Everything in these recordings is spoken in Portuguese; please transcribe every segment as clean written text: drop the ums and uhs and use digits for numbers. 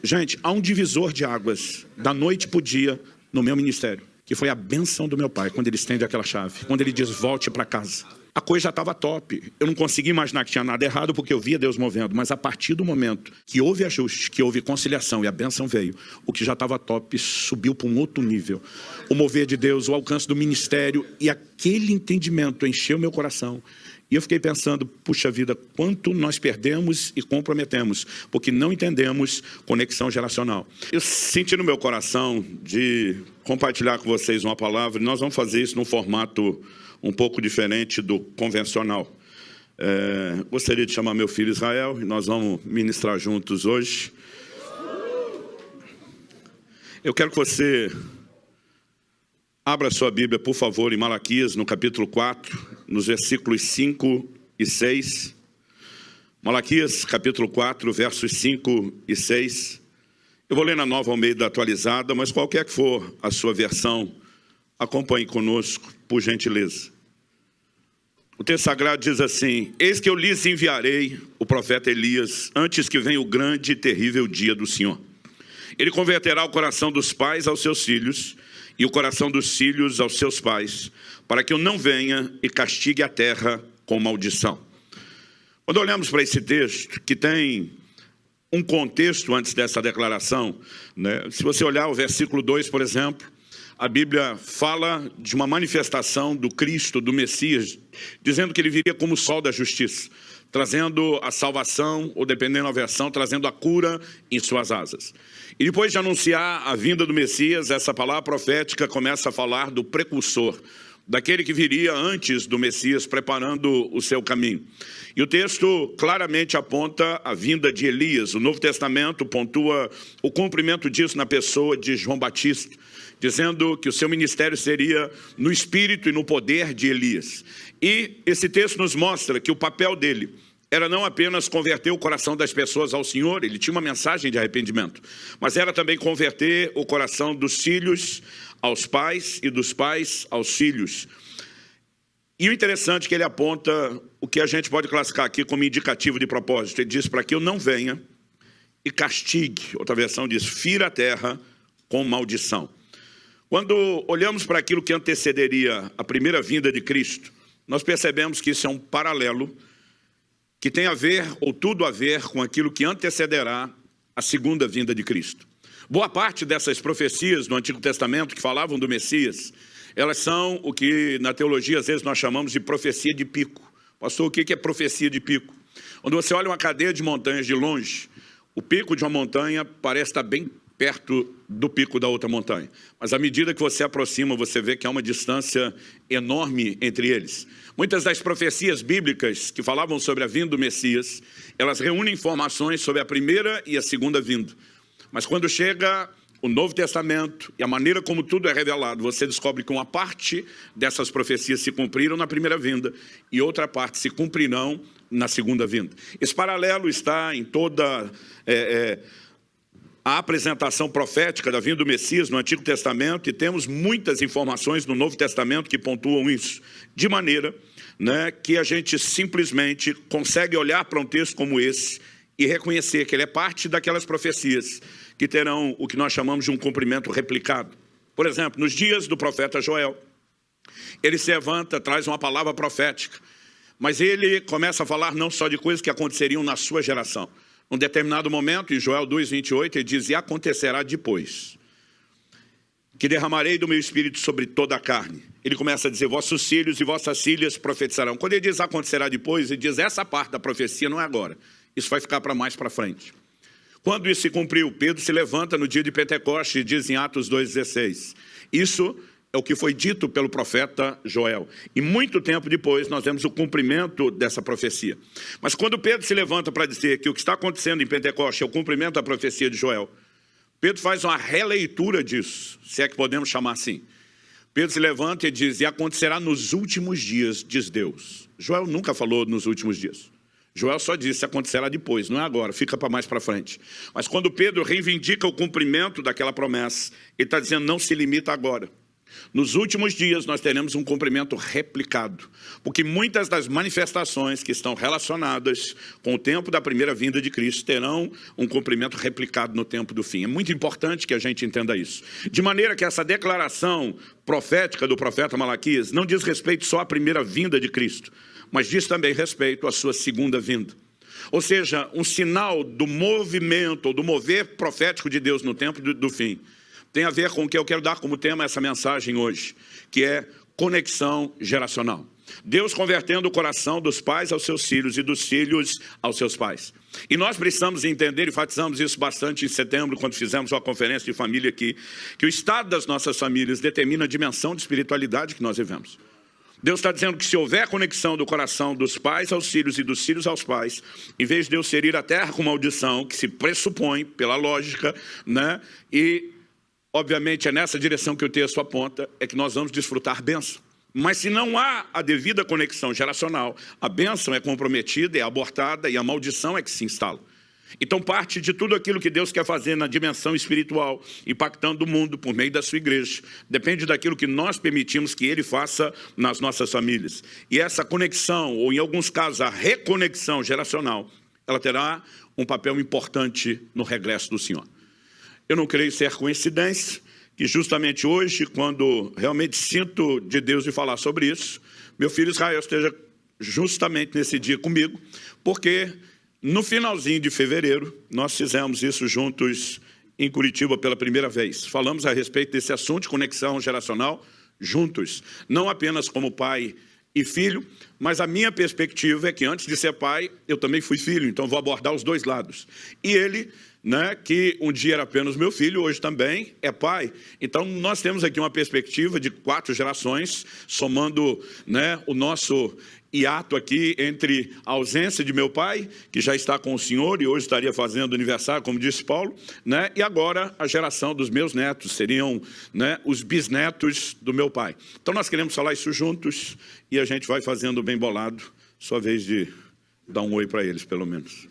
Gente, há um divisor de águas da noite para o dia no meu ministério, que foi a bênção do meu pai, quando ele estende aquela chave, quando ele diz, volte para casa. A coisa já estava top. Eu não conseguia imaginar que tinha nada errado, porque eu via Deus movendo. Mas a partir do momento que houve ajuste, que houve conciliação e a bênção veio, o que já estava top subiu para um outro nível. O mover de Deus, o alcance do ministério e aquele entendimento encheu meu coração. E eu fiquei pensando, puxa vida, quanto nós perdemos e comprometemos, porque não entendemos conexão geracional. Eu senti no meu coração de compartilhar com vocês uma palavra, e nós vamos fazer isso num formato um pouco diferente do convencional. Gostaria de chamar meu filho Israel, e nós vamos ministrar juntos hoje. Eu quero que você abra sua Bíblia, por favor, em Malaquias, no capítulo 4, nos versículos 5 e 6. Malaquias, capítulo 4, versos 5 e 6. Eu vou ler na Nova Almeida atualizada, mas qualquer que for a sua versão, acompanhe conosco, por gentileza. O texto sagrado diz assim: eis que eu lhes enviarei o profeta Elias, antes que venha o grande e terrível dia do Senhor. Ele converterá o coração dos pais aos seus filhos, e o coração dos filhos aos seus pais, para que eu não venha e castigue a terra com maldição. Quando olhamos para esse texto, que tem um contexto antes dessa declaração, né? Se você olhar o versículo 2, por exemplo, a Bíblia fala de uma manifestação do Cristo, do Messias, dizendo que ele viria como o sol da justiça, trazendo a salvação, ou dependendo da versão, trazendo a cura em suas asas. E depois de anunciar a vinda do Messias, essa palavra profética começa a falar do precursor, daquele que viria antes do Messias, preparando o seu caminho. E o texto claramente aponta a vinda de Elias. O Novo Testamento pontua o cumprimento disso na pessoa de João Batista, dizendo que o seu ministério seria no espírito e no poder de Elias. E esse texto nos mostra que o papel dele era não apenas converter o coração das pessoas ao Senhor, ele tinha uma mensagem de arrependimento, mas era também converter o coração dos filhos aos pais e dos pais aos filhos. E o interessante é que ele aponta o que a gente pode classificar aqui como indicativo de propósito. Ele diz para que eu não venha e castigue, outra versão diz, fira a terra com maldição. Quando olhamos para aquilo que antecederia a primeira vinda de Cristo, nós percebemos que isso é um paralelo que tem a ver, ou tudo a ver, com aquilo que antecederá a segunda vinda de Cristo. Boa parte dessas profecias do Antigo Testamento que falavam do Messias, elas são o que na teologia às vezes nós chamamos de profecia de pico. Pastor, o que é profecia de pico? Quando você olha uma cadeia de montanhas de longe, o pico de uma montanha parece estar bem perto do pico da outra montanha. Mas à medida que você aproxima, você vê que há uma distância enorme entre eles. Muitas das profecias bíblicas que falavam sobre a vinda do Messias, elas reúnem informações sobre a primeira e a segunda vinda. Mas quando chega o Novo Testamento e a maneira como tudo é revelado, você descobre que uma parte dessas profecias se cumpriram na primeira vinda e outra parte se cumprirão na segunda vinda. Esse paralelo está em toda a apresentação profética da vinda do Messias no Antigo Testamento, e temos muitas informações no Novo Testamento que pontuam isso, de maneira, né, que a gente simplesmente consegue olhar para um texto como esse e reconhecer que ele é parte daquelas profecias que terão o que nós chamamos de um cumprimento replicado. Por exemplo, nos dias do profeta Joel, ele se levanta, traz uma palavra profética, mas ele começa a falar não só de coisas que aconteceriam na sua geração. Num determinado momento, em Joel 2:28, ele diz, e acontecerá depois, que derramarei do meu espírito sobre toda a carne. Ele começa a dizer, vossos filhos e vossas filhas profetizarão. Quando ele diz acontecerá depois, ele diz, essa parte da profecia não é agora. Isso vai ficar para mais para frente. Quando isso se cumpriu, Pedro se levanta no dia de Pentecostes e diz em Atos 2:16, isso é o que foi dito pelo profeta Joel. E muito tempo depois nós vemos o cumprimento dessa profecia. Mas quando Pedro se levanta para dizer que o que está acontecendo em Pentecostes é o cumprimento da profecia de Joel, Pedro faz uma releitura disso, se é que podemos chamar assim. Pedro se levanta e diz, e acontecerá nos últimos dias, diz Deus. Joel nunca falou nos últimos dias. Joel só disse, acontecerá depois, não é agora, fica para mais para frente. Mas quando Pedro reivindica o cumprimento daquela promessa, ele está dizendo, não se limita agora. Nos últimos dias nós teremos um cumprimento replicado, porque muitas das manifestações que estão relacionadas com o tempo da primeira vinda de Cristo terão um cumprimento replicado no tempo do fim. É muito importante que a gente entenda isso. De maneira que essa declaração profética do profeta Malaquias não diz respeito só à primeira vinda de Cristo, mas diz também respeito à sua segunda vinda. Ou seja, um sinal do movimento, ou do mover profético de Deus no tempo do fim, tem a ver com o que eu quero dar como tema essa mensagem hoje, que é conexão geracional. Deus convertendo o coração dos pais aos seus filhos e dos filhos aos seus pais. E nós precisamos entender, e enfatizamos isso bastante em setembro, quando fizemos uma conferência de família aqui, que o estado das nossas famílias determina a dimensão de espiritualidade que nós vivemos. Deus está dizendo que se houver conexão do coração dos pais aos filhos e dos filhos aos pais, em vez de Deus ferir a terra com maldição, que se pressupõe pela lógica, né? E obviamente é nessa direção que o texto aponta, é que nós vamos desfrutar bênção. Mas se não há a devida conexão geracional, a bênção é comprometida, é abortada e a maldição é que se instala. Então parte de tudo aquilo que Deus quer fazer na dimensão espiritual, impactando o mundo por meio da sua igreja, depende daquilo que nós permitimos que Ele faça nas nossas famílias. E essa conexão, ou em alguns casos a reconexão geracional, ela terá um papel importante no regresso do Senhor. Eu não creio ser coincidência que justamente hoje, quando realmente sinto de Deus de falar sobre isso, meu filho Israel esteja justamente nesse dia comigo, porque no finalzinho de fevereiro, nós fizemos isso juntos em Curitiba pela primeira vez. Falamos a respeito desse assunto de conexão geracional juntos, não apenas como pai e filho, mas a minha perspectiva é que antes de ser pai, eu também fui filho, então vou abordar os dois lados. E ele, né, que um dia era apenas meu filho, hoje também é pai. Então nós temos aqui uma perspectiva de 4 gerações, somando, né, o nosso hiato aqui entre a ausência de meu pai, que já está com o Senhor e hoje estaria fazendo aniversário, como disse Paulo, né, e agora a geração dos meus netos, seriam, né, os bisnetos do meu pai. Então nós queremos falar isso juntos e a gente vai fazendo bem bolado, sua vez de dar um oi para eles, pelo menos.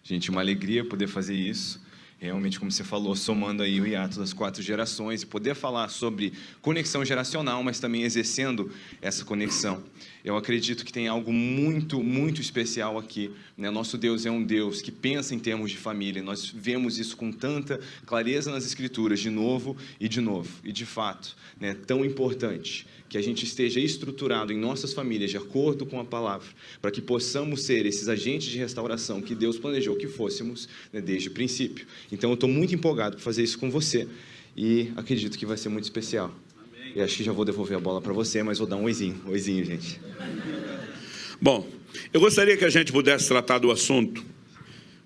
Gente, uma alegria poder fazer isso. Realmente, como você falou, somando aí o hiato das 4 gerações e poder falar sobre conexão geracional, mas também exercendo essa conexão. Eu acredito que tem algo muito, muito especial aqui, né? Nosso Deus é um Deus que pensa em termos de família. Nós vemos isso com tanta clareza nas Escrituras, de novo. E, de fato, né, tão importante que a gente esteja estruturado em nossas famílias de acordo com a palavra, para que possamos ser esses agentes de restauração que Deus planejou que fôssemos, né, desde o princípio. Então, eu estou muito empolgado por fazer isso com você e acredito que vai ser muito especial. Amém. E acho que já vou devolver a bola para você, mas vou dar um oizinho. Oizinho, gente. Bom, eu gostaria que a gente pudesse tratar do assunto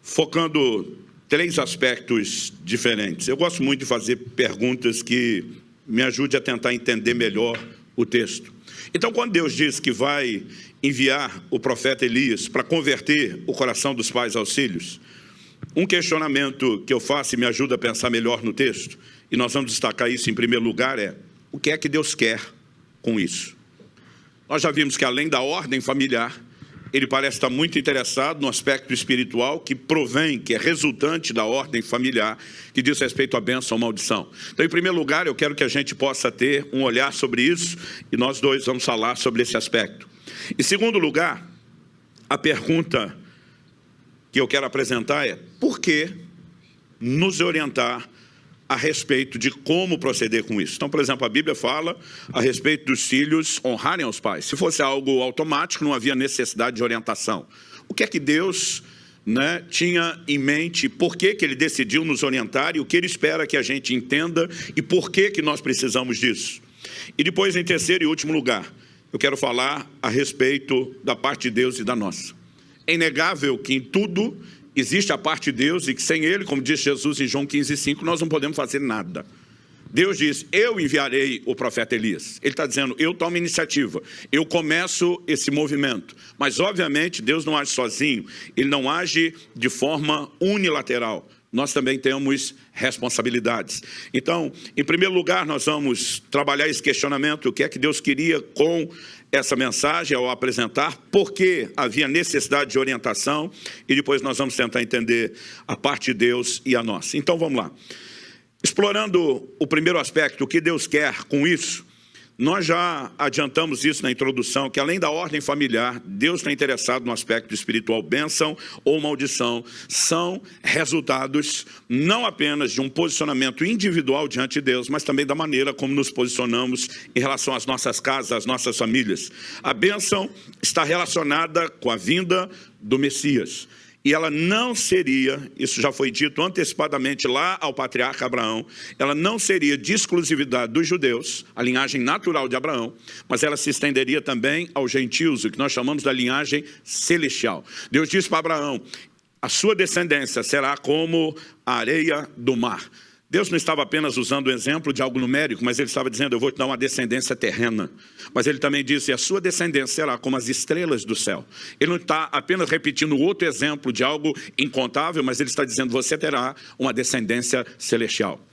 focando 3 aspectos diferentes. Eu gosto muito de fazer perguntas que me ajudem a tentar entender melhor o texto. Então, quando Deus diz que vai enviar o profeta Elias para converter o coração dos pais aos filhos, um questionamento que eu faço e me ajuda a pensar melhor no texto, e nós vamos destacar isso em primeiro lugar, é: o que é que Deus quer com isso? Nós já vimos que, além da ordem familiar, ele parece estar muito interessado no aspecto espiritual que provém, que é resultante da ordem familiar, que diz respeito à bênção ou maldição. Então, em primeiro lugar, eu quero que a gente possa ter um olhar sobre isso, e nós dois vamos falar sobre esse aspecto. Em segundo lugar, a pergunta que eu quero apresentar é: por que nos orientar a respeito de como proceder com isso? Então, por exemplo, a Bíblia fala a respeito dos filhos honrarem aos pais. Se fosse algo automático, não havia necessidade de orientação. O que é que Deus, né, tinha em mente, por que que Ele decidiu nos orientar e o que Ele espera que a gente entenda e por que que nós precisamos disso? E depois, em terceiro e último lugar, eu quero falar a respeito da parte de Deus e da nossa. É inegável que em tudo existe a parte de Deus e que sem Ele, como diz Jesus em João 15:5, nós não podemos fazer nada. Deus diz: eu enviarei o profeta Elias. Ele está dizendo: eu tomo iniciativa, eu começo esse movimento. Mas, obviamente, Deus não age sozinho, Ele não age de forma unilateral. Nós também temos responsabilidades. Então, em primeiro lugar, nós vamos trabalhar esse questionamento: o que é que Deus queria com essa mensagem ao apresentar, por que havia necessidade de orientação, e depois nós vamos tentar entender a parte de Deus e a nossa. Então, vamos lá. Explorando o primeiro aspecto, o que Deus quer com isso, nós já adiantamos isso na introdução, que além da ordem familiar, Deus está interessado no aspecto espiritual. Bênção ou maldição são resultados não apenas de um posicionamento individual diante de Deus, mas também da maneira como nos posicionamos em relação às nossas casas, às nossas famílias. A bênção está relacionada com a vinda do Messias. E ela não seria, isso já foi dito antecipadamente lá ao patriarca Abraão, ela não seria de exclusividade dos judeus, a linhagem natural de Abraão, mas ela se estenderia também aos gentios, o que nós chamamos da linhagem celestial. Deus disse para Abraão, a sua descendência será como a areia do mar. Deus não estava apenas usando o exemplo de algo numérico, mas ele estava dizendo, eu vou te dar uma descendência terrena. Mas ele também disse, a sua descendência será como as estrelas do céu. Ele não está apenas repetindo outro exemplo de algo incontável, mas ele está dizendo, você terá uma descendência celestial.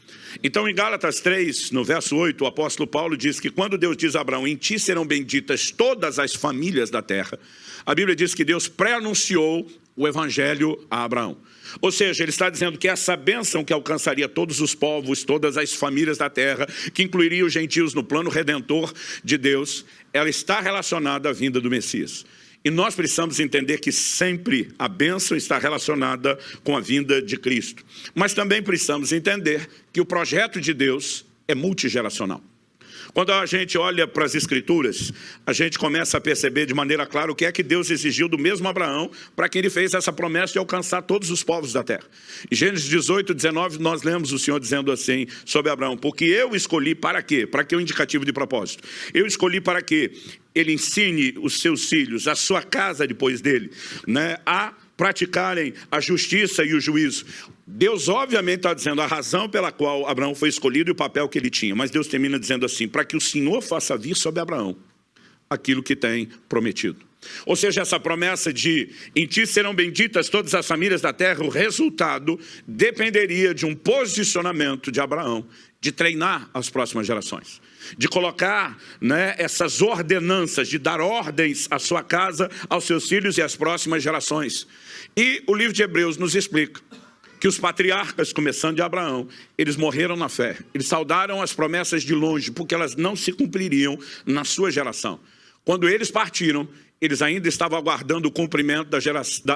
Então, em Gálatas 3, no verso 8, o apóstolo Paulo diz que quando Deus diz a Abraão, em ti serão benditas todas as famílias da terra, a Bíblia diz que Deus pré-anunciou o evangelho a Abraão. Ou seja, ele está dizendo que essa bênção que alcançaria todos os povos, todas as famílias da terra, que incluiria os gentios no plano redentor de Deus, ela está relacionada à vinda do Messias. E nós precisamos entender que sempre a bênção está relacionada com a vinda de Cristo. Mas também precisamos entender que o projeto de Deus é multigeracional. Quando a gente olha para as Escrituras, a gente começa a perceber de maneira clara o que é que Deus exigiu do mesmo Abraão para quem ele fez essa promessa de alcançar todos os povos da terra. Em Gênesis 18, 19, nós lemos o Senhor dizendo assim sobre Abraão, porque eu escolhi para quê? Para que o indicativo de propósito? Eu escolhi para que ele ensine os seus filhos, a sua casa depois dele, né, a praticarem a justiça e o juízo. Deus obviamente está dizendo a razão pela qual Abraão foi escolhido e o papel que ele tinha, mas Deus termina dizendo assim, para que o Senhor faça vir sobre Abraão aquilo que tem prometido. Ou seja, essa promessa de em ti serão benditas todas as famílias da terra, o resultado dependeria de um posicionamento de Abraão, de treinar as próximas gerações, de colocar, né, essas ordenanças, de dar ordens à sua casa, aos seus filhos e às próximas gerações. E o livro de Hebreus nos explica que os patriarcas, começando de Abraão, eles morreram na fé. Eles saudaram as promessas de longe, porque elas não se cumpririam na sua geração. Quando eles partiram, eles ainda estavam aguardando o cumprimento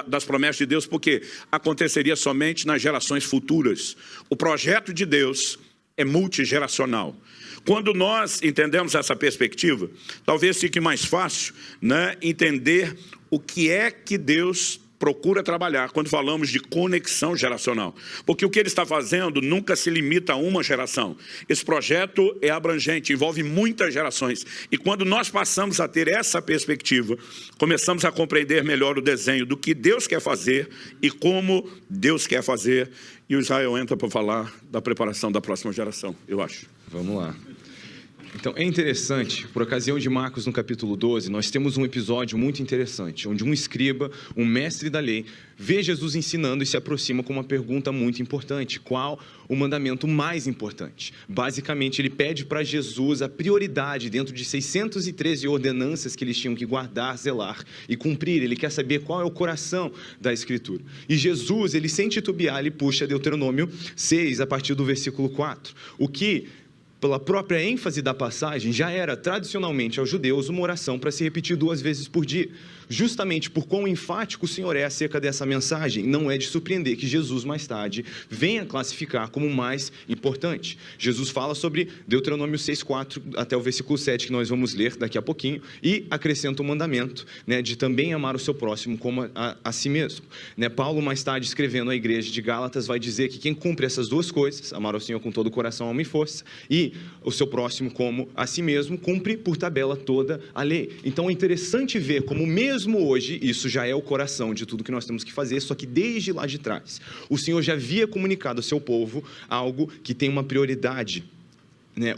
das promessas de Deus, porque aconteceria somente nas gerações futuras. O projeto de Deus é multigeracional. Quando nós entendemos essa perspectiva, talvez fique mais fácil, né, entender o que é que Deus procura trabalhar quando falamos de conexão geracional. Porque o que ele está fazendo nunca se limita a uma geração. Esse projeto é abrangente, envolve muitas gerações. E quando nós passamos a ter essa perspectiva, começamos a compreender melhor o desenho do que Deus quer fazer e como Deus quer fazer. E o Israel entra para falar da preparação da próxima geração, eu acho. Vamos lá. Então, é interessante, por ocasião de Marcos, no capítulo 12, nós temos um episódio muito interessante, onde um escriba, um mestre da lei, vê Jesus ensinando e se aproxima com uma pergunta muito importante. Qual o mandamento mais importante? Basicamente, ele pede para Jesus a prioridade dentro de 613 ordenanças que eles tinham que guardar, zelar e cumprir. Ele quer saber qual é o coração da Escritura. E Jesus, ele sem titubear, ele puxa Deuteronômio 6, a partir do versículo 4, o que, pela própria ênfase da passagem, já era tradicionalmente aos judeus uma oração para se repetir 2 vezes por dia. Justamente por quão enfático o Senhor é acerca dessa mensagem, não é de surpreender que Jesus mais tarde venha classificar como mais importante. Jesus fala sobre Deuteronômio 6:4 até o versículo 7, que nós vamos ler daqui a pouquinho, e acrescenta o mandamento, né, de também amar o seu próximo como a si mesmo. Né, Paulo, mais tarde, escrevendo à igreja de Gálatas, vai dizer que quem cumpre essas 2 coisas, amar ao Senhor com todo o coração, alma e força, e o seu próximo como a si mesmo, cumpre por tabela toda a lei. Então é interessante ver como mesmo hoje, isso já é o coração de tudo que nós temos que fazer, só que desde lá de trás, o Senhor já havia comunicado ao seu povo algo que tem uma prioridade, né,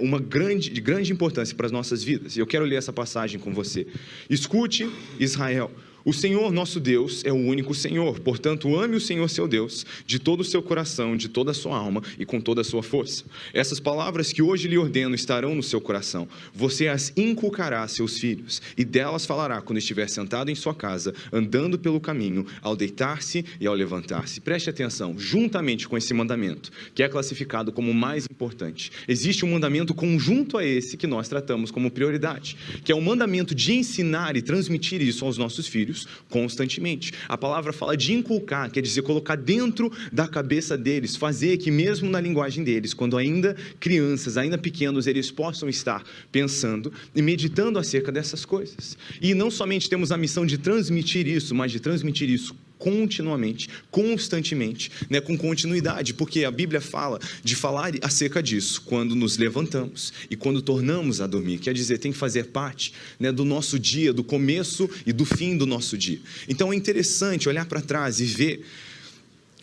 de grande importância para as nossas vidas. E eu quero ler essa passagem com você. Escute, Israel, O Senhor nosso Deus é o único Senhor, portanto ame o Senhor seu Deus de todo o seu coração, de toda a sua alma e com toda a sua força. Essas palavras que hoje lhe ordeno estarão no seu coração. Você as inculcará a seus filhos e delas falará quando estiver sentado em sua casa, andando pelo caminho, ao deitar-se e ao levantar-se. Preste atenção, juntamente com esse mandamento, que é classificado como o mais importante, existe um mandamento conjunto a esse que nós tratamos como prioridade, que é o mandamento de ensinar e transmitir isso aos nossos filhos constantemente. A palavra fala de inculcar, quer dizer, colocar dentro da cabeça deles, fazer que mesmo na linguagem deles, quando ainda crianças, ainda pequenos, eles possam estar pensando e meditando acerca dessas coisas. E não somente temos a missão de transmitir isso, mas de transmitir isso continuamente, constantemente, né, com continuidade, porque a Bíblia fala de falar acerca disso quando nos levantamos e quando tornamos a dormir, quer dizer, tem que fazer parte, né, do nosso dia, do começo e do fim do nosso dia. Então é interessante olhar para trás e ver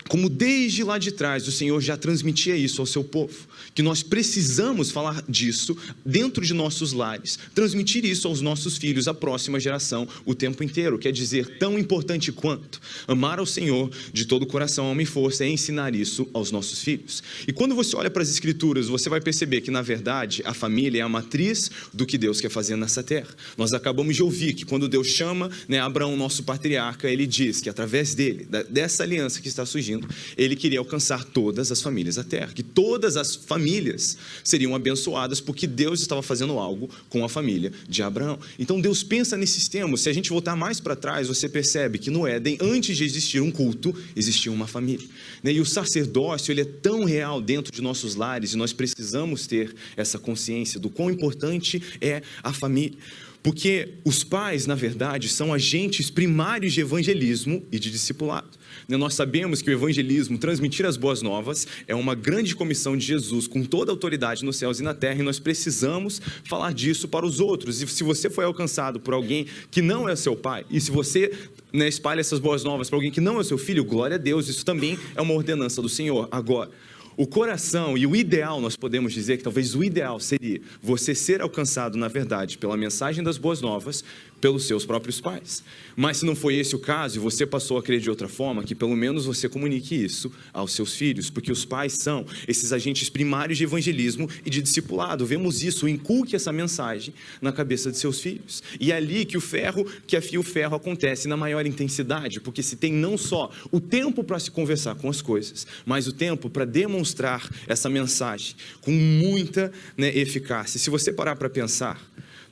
como desde lá de trás o Senhor já transmitia isso ao seu povo, que nós precisamos falar disso dentro de nossos lares, transmitir isso aos nossos filhos, à próxima geração, o tempo inteiro, quer dizer, tão importante quanto amar ao Senhor de todo o coração, alma e força, é ensinar isso aos nossos filhos. E quando você olha para as Escrituras, você vai perceber que, na verdade, a família é a matriz do que Deus quer fazer nessa terra. Nós acabamos de ouvir que quando Deus chama, né, Abraão, nosso patriarca, ele diz que através dele, dessa aliança que está surgindo, ele queria alcançar todas as famílias da terra, que todas as famílias seriam abençoadas porque Deus estava fazendo algo com a família de Abraão. Então Deus pensa nesses termos. Se a gente voltar mais para trás, você percebe que no Éden, antes de existir um culto, existia uma família, né? E o sacerdócio, ele é tão real dentro de nossos lares, e nós precisamos ter essa consciência do quão importante é a família. Porque os pais, na verdade, são agentes primários de evangelismo e de discipulado. Nós sabemos que o evangelismo, transmitir as boas novas, é uma grande comissão de Jesus, com toda a autoridade nos céus e na terra, e nós precisamos falar disso para os outros. E se você foi alcançado por alguém que não é seu pai, e se você, né, espalha essas boas novas para alguém que não é seu filho, glória a Deus, isso também é uma ordenança do Senhor. Agora, o coração e o ideal, nós podemos dizer que talvez o ideal seria você ser alcançado, na verdade, pela mensagem das boas novas, pelos seus próprios pais. Mas se não foi esse o caso e você passou a crer de outra forma, que pelo menos você comunique isso aos seus filhos, porque os pais são esses agentes primários de evangelismo e de discipulado. Vemos isso, inculque essa mensagem na cabeça de seus filhos. E é ali que o ferro, que afia o ferro, acontece na maior intensidade, porque se tem não só o tempo para se conversar com as coisas, mas o tempo para demonstrar essa mensagem com muita, né, eficácia. Se você parar para pensar,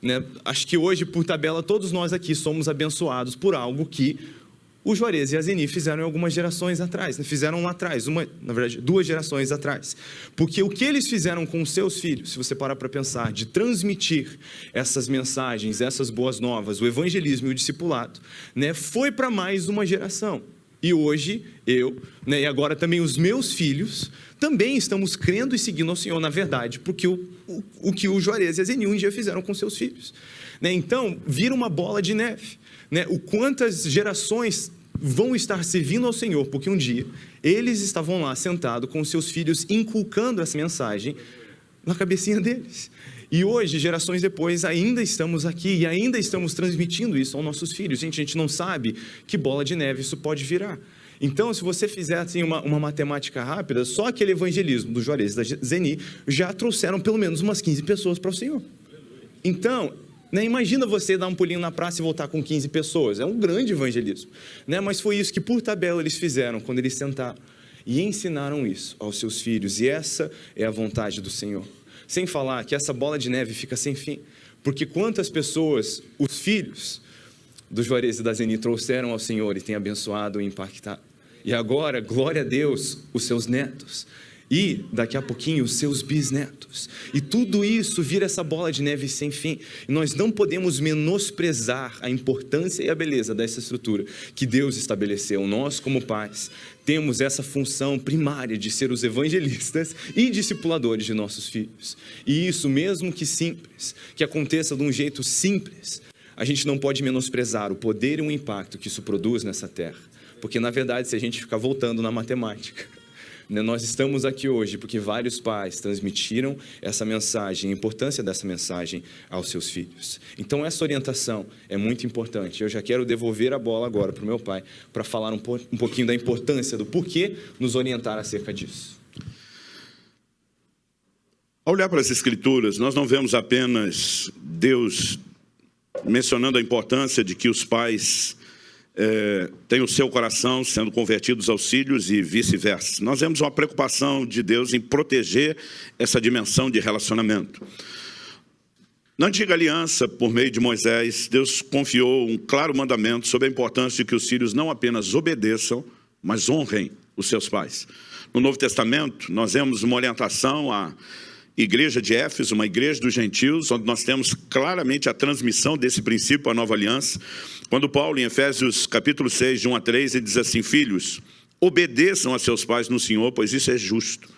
né, acho que hoje, por tabela, todos nós aqui somos abençoados por algo que o Juarez e a Zeni fizeram em algumas gerações atrás, né? Fizeram lá atrás, na verdade, 2 gerações atrás. Porque o que eles fizeram com os seus filhos, se você parar para pensar, de transmitir essas mensagens, essas boas novas, o evangelismo e o discipulado, né, foi para mais uma geração. E hoje, eu, né, e agora também os meus filhos, também estamos crendo e seguindo ao Senhor, na verdade, porque o que o Juarez e a Zeni um dia fizeram com seus filhos, né? Então, vira uma bola de neve, né? O quantas gerações vão estar servindo ao Senhor, porque um dia eles estavam lá sentados com seus filhos, inculcando essa mensagem na cabecinha deles. E hoje, gerações depois, ainda estamos aqui e ainda estamos transmitindo isso aos nossos filhos. Gente, a gente não sabe que bola de neve isso pode virar. Então, se você fizer assim, uma matemática rápida, só aquele evangelismo do Juarez e da Zeni já trouxeram pelo menos umas 15 pessoas para o Senhor. Então, né, imagina você dar um pulinho na praça e voltar com 15 pessoas. É um grande evangelismo, né? Mas foi isso que, por tabela, eles fizeram quando eles sentaram e ensinaram isso aos seus filhos. E essa é a vontade do Senhor. Sem falar que essa bola de neve fica sem fim. Porque quantas pessoas os filhos do Juarez e da Zeni trouxeram ao Senhor e têm abençoado e impactado. E agora, glória a Deus, os seus netos. E daqui a pouquinho os seus bisnetos. E tudo isso vira essa bola de neve sem fim. E nós não podemos menosprezar a importância e a beleza dessa estrutura que Deus estabeleceu. Nós, como pais, temos essa função primária de ser os evangelistas e discipuladores de nossos filhos. E isso, mesmo que simples, que aconteça de um jeito simples, a gente não pode menosprezar o poder e o impacto que isso produz nessa terra. Porque, na verdade, se a gente ficar voltando na matemática, Nós estamos aqui hoje porque vários pais transmitiram essa mensagem, a importância dessa mensagem aos seus filhos. Então, essa orientação é muito importante. Eu já quero devolver a bola agora para o meu pai, para falar um pouquinho da importância, do porquê nos orientar acerca disso. Ao olhar para as Escrituras, nós não vemos apenas Deus mencionando a importância de que os pais tenham o seu coração sendo convertidos aos filhos e vice-versa. Nós vemos uma preocupação de Deus em proteger essa dimensão de relacionamento. Na antiga aliança, por meio de Moisés, Deus confiou um claro mandamento sobre a importância de que os filhos não apenas obedeçam, mas honrem os seus pais. No Novo Testamento, nós vemos uma orientação à igreja de Éfeso, uma igreja dos gentios, onde nós temos claramente a transmissão desse princípio à nova aliança. Quando Paulo, em Efésios capítulo 6, de 1 a 3, ele diz assim: filhos, obedeçam a seus pais no Senhor, pois isso é justo.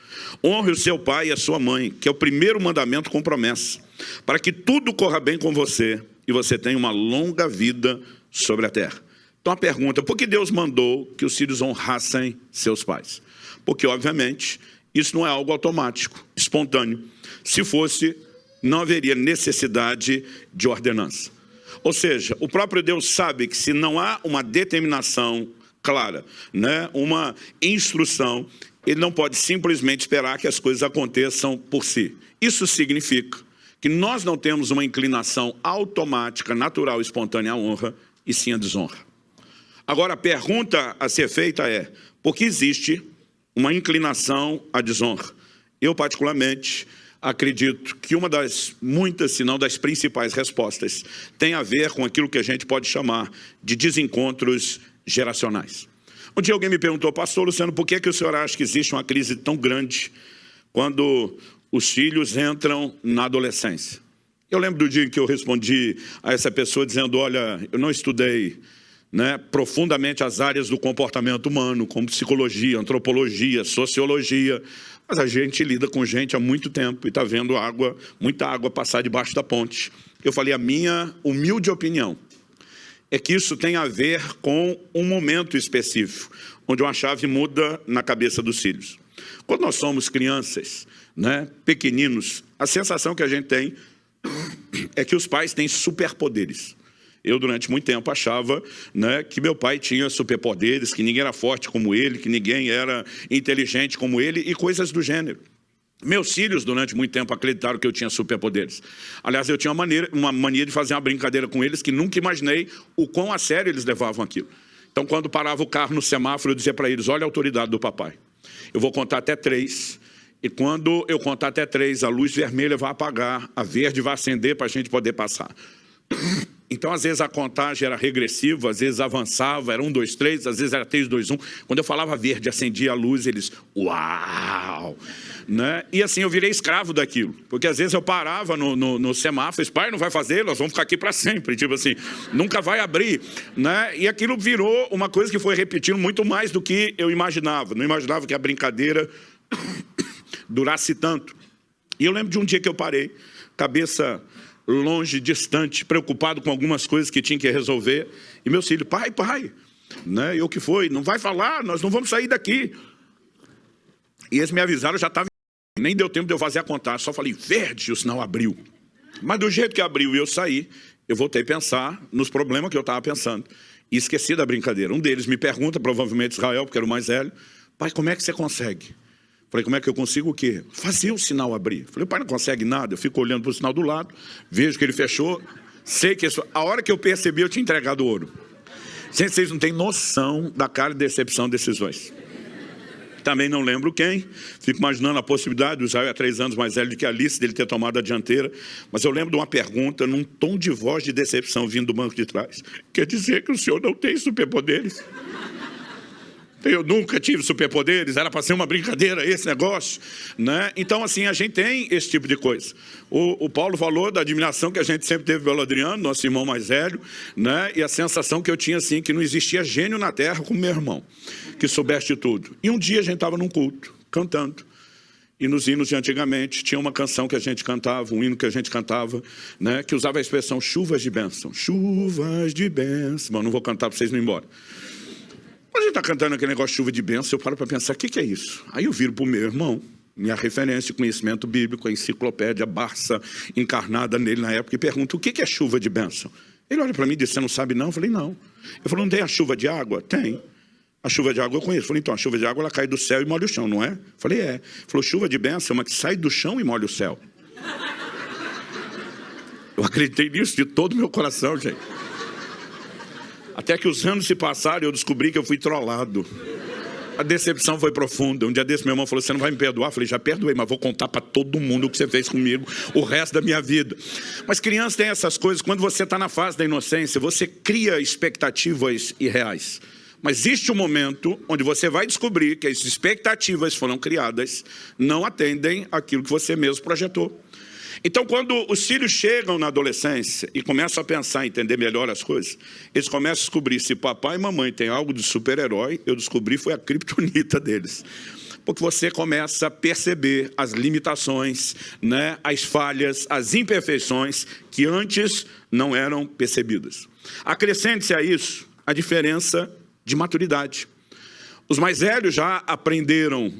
Honre o seu pai e a sua mãe, que é o primeiro mandamento com promessa, para que tudo corra bem com você e você tenha uma longa vida sobre a terra. Então a pergunta: por que Deus mandou que os filhos honrassem seus pais? Porque, obviamente, isso não é algo automático, espontâneo. Se fosse, não haveria necessidade de ordenança. Ou seja, o próprio Deus sabe que se não há uma determinação clara, uma instrução, ele não pode simplesmente esperar que as coisas aconteçam por si. Isso significa que nós não temos uma inclinação automática, natural e espontânea à honra, e sim à desonra. Agora, a pergunta a ser feita é: por que existe uma inclinação à desonra? Eu, particularmente, acredito que uma das muitas, se não das principais respostas, tem a ver com aquilo que a gente pode chamar de desencontros geracionais. Um dia alguém me perguntou: pastor Luciano, por que o senhor acha que existe uma crise tão grande quando os filhos entram na adolescência? Eu lembro do dia em que eu respondi a essa pessoa dizendo: olha, eu não estudei profundamente as áreas do comportamento humano, como psicologia, antropologia, sociologia, mas a gente lida com gente há muito tempo e está vendo muita água passar debaixo da ponte. Eu falei: a minha humilde opinião é que isso tem a ver com um momento específico, onde uma chave muda na cabeça dos filhos. Quando nós somos crianças, pequeninos, a sensação que a gente tem é que os pais têm superpoderes. Eu, durante muito tempo, achava que meu pai tinha superpoderes, que ninguém era forte como ele, que ninguém era inteligente como ele e coisas do gênero. Meus filhos, durante muito tempo, acreditaram que eu tinha superpoderes. Aliás, eu tinha uma mania de fazer uma brincadeira com eles que nunca imaginei o quão a sério eles levavam aquilo. Então, quando parava o carro no semáforo, eu dizia para eles: olha a autoridade do papai. Eu vou contar até 3. E quando eu contar até 3, a luz vermelha vai apagar, a verde vai acender para a gente poder passar. Então, às vezes, a contagem era regressiva, às vezes avançava, era 1, 2, 3, às vezes era 3, 2, 1. Quando eu falava verde, acendia a luz, eles: uau! E assim, eu virei escravo daquilo. Porque às vezes eu parava no semáforo, pai, não vai fazer, nós vamos ficar aqui para sempre. Tipo assim, nunca vai abrir. E aquilo virou uma coisa que foi repetindo muito mais do que eu imaginava. Não imaginava que a brincadeira durasse tanto. E eu lembro de um dia que eu parei, cabeça longe, distante, preocupado com algumas coisas que tinha que resolver. E meu filho: pai, e o que foi? Não vai falar, nós não vamos sair daqui. E eles me avisaram, eu já estava... Nem deu tempo de eu fazer a contagem, só falei: verde, o sinal abriu. Mas do jeito que abriu e eu saí, eu voltei a pensar nos problemas que eu estava pensando. E esqueci da brincadeira. Um deles me pergunta, provavelmente Israel, porque era o mais velho: pai, como é que você consegue? Falei: como é que eu consigo o quê? Fazer o sinal abrir. Falei: pai, não consegue nada. Eu fico olhando para o sinal do lado, vejo que ele fechou, sei que isso... A hora que eu percebi, eu tinha entregado o ouro. Gente, vocês não têm noção da cara de decepção desses dois. Também não lembro quem. Fico imaginando a possibilidade, o Israel é 3 anos mais velho do que a Alice, dele ter tomado a dianteira. Mas eu lembro de uma pergunta, num tom de voz de decepção, vindo do banco de trás: quer dizer que o senhor não tem superpoderes? Eu nunca tive superpoderes, era para ser uma brincadeira esse negócio, Então, assim, a gente tem esse tipo de coisa. O Paulo falou da admiração que a gente sempre teve pelo Adriano, nosso irmão mais velho, E a sensação que eu tinha, assim, que não existia gênio na terra como meu irmão, que soubesse de tudo. E um dia a gente estava num culto, cantando. E nos hinos de antigamente, tinha uma canção que a gente cantava, um hino que a gente cantava, que usava a expressão chuvas de bênção. Chuvas de bênção. Mas não vou cantar para vocês não ir embora. Quando a gente está cantando aquele negócio de chuva de bênção, eu paro para pensar, o que é isso? Aí eu viro para o meu irmão, minha referência de conhecimento bíblico, a enciclopédia Barça, encarnada nele na época, e pergunto, o que é chuva de bênção? Ele olha para mim e diz, você não sabe não? Eu falei, não. Ele falou, não tem a chuva de água? Tem. A chuva de água eu conheço. Eu falei, então, a chuva de água ela cai do céu e molha o chão, não é? Eu falei, é. Ele falou, chuva de bênção é uma que sai do chão e molha o céu. Eu acreditei nisso de todo o meu coração, gente. Até que os anos se passaram e eu descobri que eu fui trollado. A decepção foi profunda. Um dia desse meu irmão falou, você não vai me perdoar? Eu falei, já perdoei, mas vou contar para todo mundo o que você fez comigo o resto da minha vida. Mas criança tem essas coisas. Quando você está na fase da inocência, você cria expectativas irreais. Mas existe um momento onde você vai descobrir que as expectativas foram criadas, não atendem àquilo que você mesmo projetou. Então, quando os filhos chegam na adolescência e começam a pensar, entender melhor as coisas, eles começam a descobrir se papai e mamãe têm algo de super-herói, eu descobri foi a criptonita deles. Porque você começa a perceber as limitações, né, as falhas, as imperfeições que antes não eram percebidas. Acrescente-se a isso a diferença de maturidade. Os mais velhos já aprenderam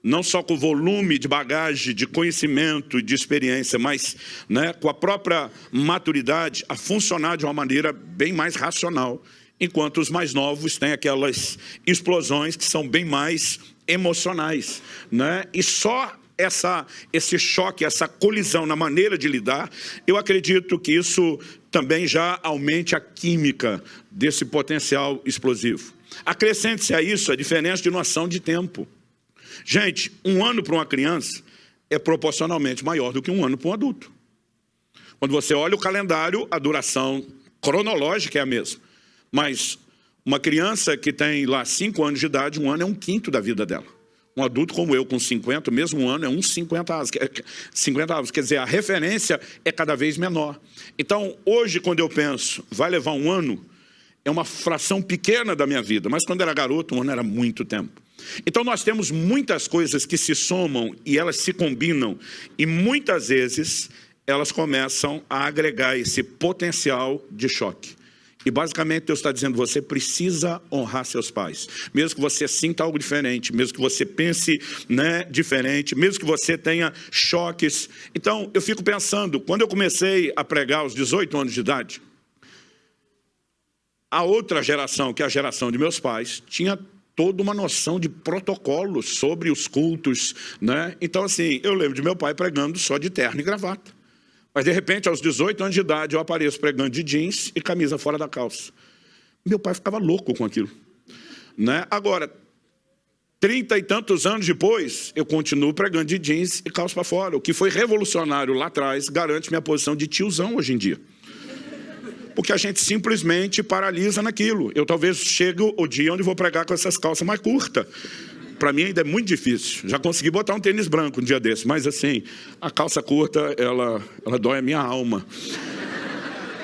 não só com o volume de bagagem, de conhecimento e de experiência, mas né, com a própria maturidade, a funcionar de uma maneira bem mais racional, enquanto os mais novos têm aquelas explosões que são bem mais emocionais. Né? E só esse choque, essa colisão na maneira de lidar, eu acredito que isso também já aumente a química desse potencial explosivo. Acrescente-se a isso a diferença de noção de tempo. Gente, um ano para uma criança é proporcionalmente maior do que um ano para um adulto. Quando você olha o calendário, a duração cronológica é a mesma. Mas uma criança que tem lá 5 anos de idade, um ano é 1/5 da vida dela. Um adulto como eu, com 50, o mesmo ano é 50 avos. Quer dizer, a referência é cada vez menor. Então, hoje, quando eu penso, vai levar um ano, é uma fração pequena da minha vida. Mas quando era garoto, um ano era muito tempo. Então nós temos muitas coisas que se somam e elas se combinam e muitas vezes elas começam a agregar esse potencial de choque. E basicamente Deus está dizendo, você precisa honrar seus pais. Mesmo que você sinta algo diferente, mesmo que você pense né, diferente, mesmo que você tenha choques. Então eu fico pensando, quando eu comecei a pregar aos 18 anos de idade, a outra geração, que é a geração de meus pais, tinha toda uma noção de protocolo sobre os cultos, né? Então, assim, eu lembro de meu pai pregando só de terno e gravata. Mas, de repente, aos 18 anos de idade, eu apareço pregando de jeans e camisa fora da calça. Meu pai ficava louco com aquilo. Né? Agora, 30 e tantos anos depois, eu continuo pregando de jeans e calça para fora. O que foi revolucionário lá atrás garante minha posição de tiozão hoje em dia. Porque a gente simplesmente paralisa naquilo. Eu talvez chegue o dia onde vou pregar com essas calças mais curtas. Para mim ainda é muito difícil. Já consegui botar um tênis branco um dia desse, mas assim, a calça curta, ela dói a minha alma.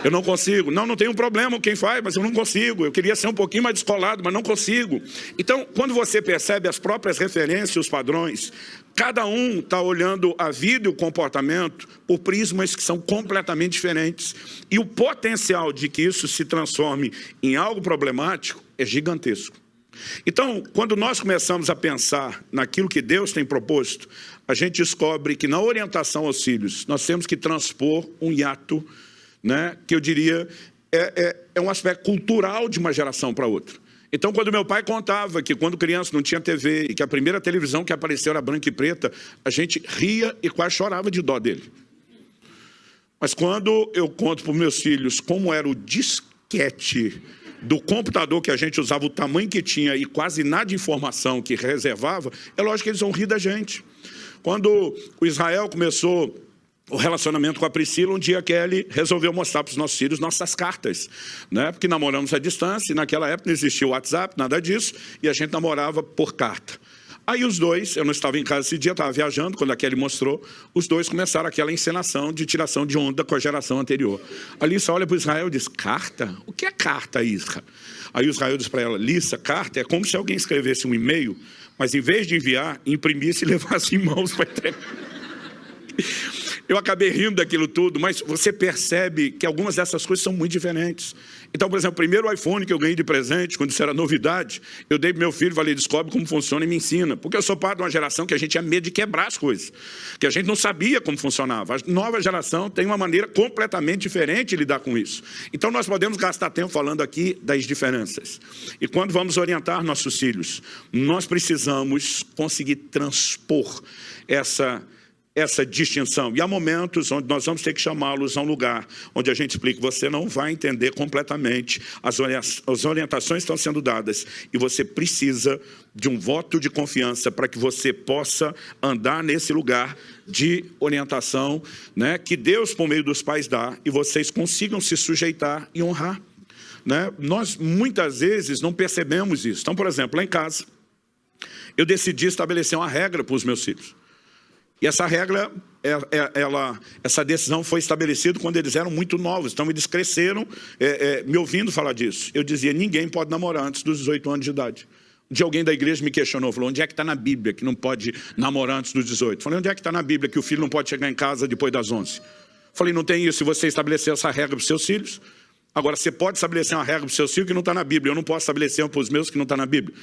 Eu não consigo. Não tem um problema quem faz, mas eu não consigo. Eu queria ser um pouquinho mais descolado, mas não consigo. Então, quando você percebe as próprias referências, os padrões, cada um está olhando a vida e o comportamento por prismas que são completamente diferentes. E o potencial de que isso se transforme em algo problemático é gigantesco. Então, quando nós começamos a pensar naquilo que Deus tem proposto, a gente descobre que na orientação aos filhos, nós temos que transpor um hiato, né, que eu diria é um aspecto cultural de uma geração para outra. Então, quando meu pai contava que quando criança não tinha TV e que a primeira televisão que apareceu era branca e preta, a gente ria e quase chorava de dó dele. Mas quando eu conto para os meus filhos como era o disquete do computador que a gente usava, o tamanho que tinha e quase nada de informação que reservava, é lógico que eles vão rir da gente. Quando o Israel começou o relacionamento com a Priscila, um dia a Kelly resolveu mostrar para os nossos filhos nossas cartas, né? Porque namoramos à distância, e naquela época não existia o WhatsApp, nada disso, e a gente namorava por carta. Aí os dois, eu não estava em casa esse dia, estava viajando, quando a Kelly mostrou, os dois começaram aquela encenação de tiração de onda com a geração anterior. A Lissa olha para o Israel e diz, carta? O que é carta, Isra? Aí o Israel diz para ela, Lissa, carta é como se alguém escrevesse um e-mail, mas em vez de enviar, imprimisse e levasse em mãos para entregar. Eu acabei rindo daquilo tudo, mas você percebe que algumas dessas coisas são muito diferentes. Então, por exemplo, o primeiro iPhone que eu ganhei de presente, quando isso era novidade, eu dei para meu filho, falei, descobre como funciona e me ensina. Porque eu sou parte de uma geração que a gente tinha medo de quebrar as coisas, que a gente não sabia como funcionava. A nova geração tem uma maneira completamente diferente de lidar com isso. Então, nós podemos gastar tempo falando aqui das diferenças. E quando vamos orientar nossos filhos, nós precisamos conseguir transpor essa distinção. E há momentos onde nós vamos ter que chamá-los a um lugar onde a gente explica, você não vai entender completamente, as orientações estão sendo dadas, e você precisa de um voto de confiança para que você possa andar nesse lugar de orientação, né, que Deus, por meio dos pais, dá, e vocês consigam se sujeitar e honrar. Né? Nós, muitas vezes, não percebemos isso. Então, por exemplo, lá em casa, eu decidi estabelecer uma regra para os meus filhos. E essa regra, essa decisão foi estabelecida quando eles eram muito novos. Então, eles cresceram me ouvindo falar disso. Eu dizia, ninguém pode namorar antes dos 18 anos de idade. Um dia alguém da igreja me questionou, falou, onde é que está na Bíblia que não pode namorar antes dos 18? Falei, onde é que está na Bíblia que o filho não pode chegar em casa depois das 11? Falei, não tem isso. Se você estabelecer essa regra para os seus filhos, agora você pode estabelecer uma regra para os seus filhos que não está na Bíblia. Eu não posso estabelecer uma para os meus que não está na Bíblia.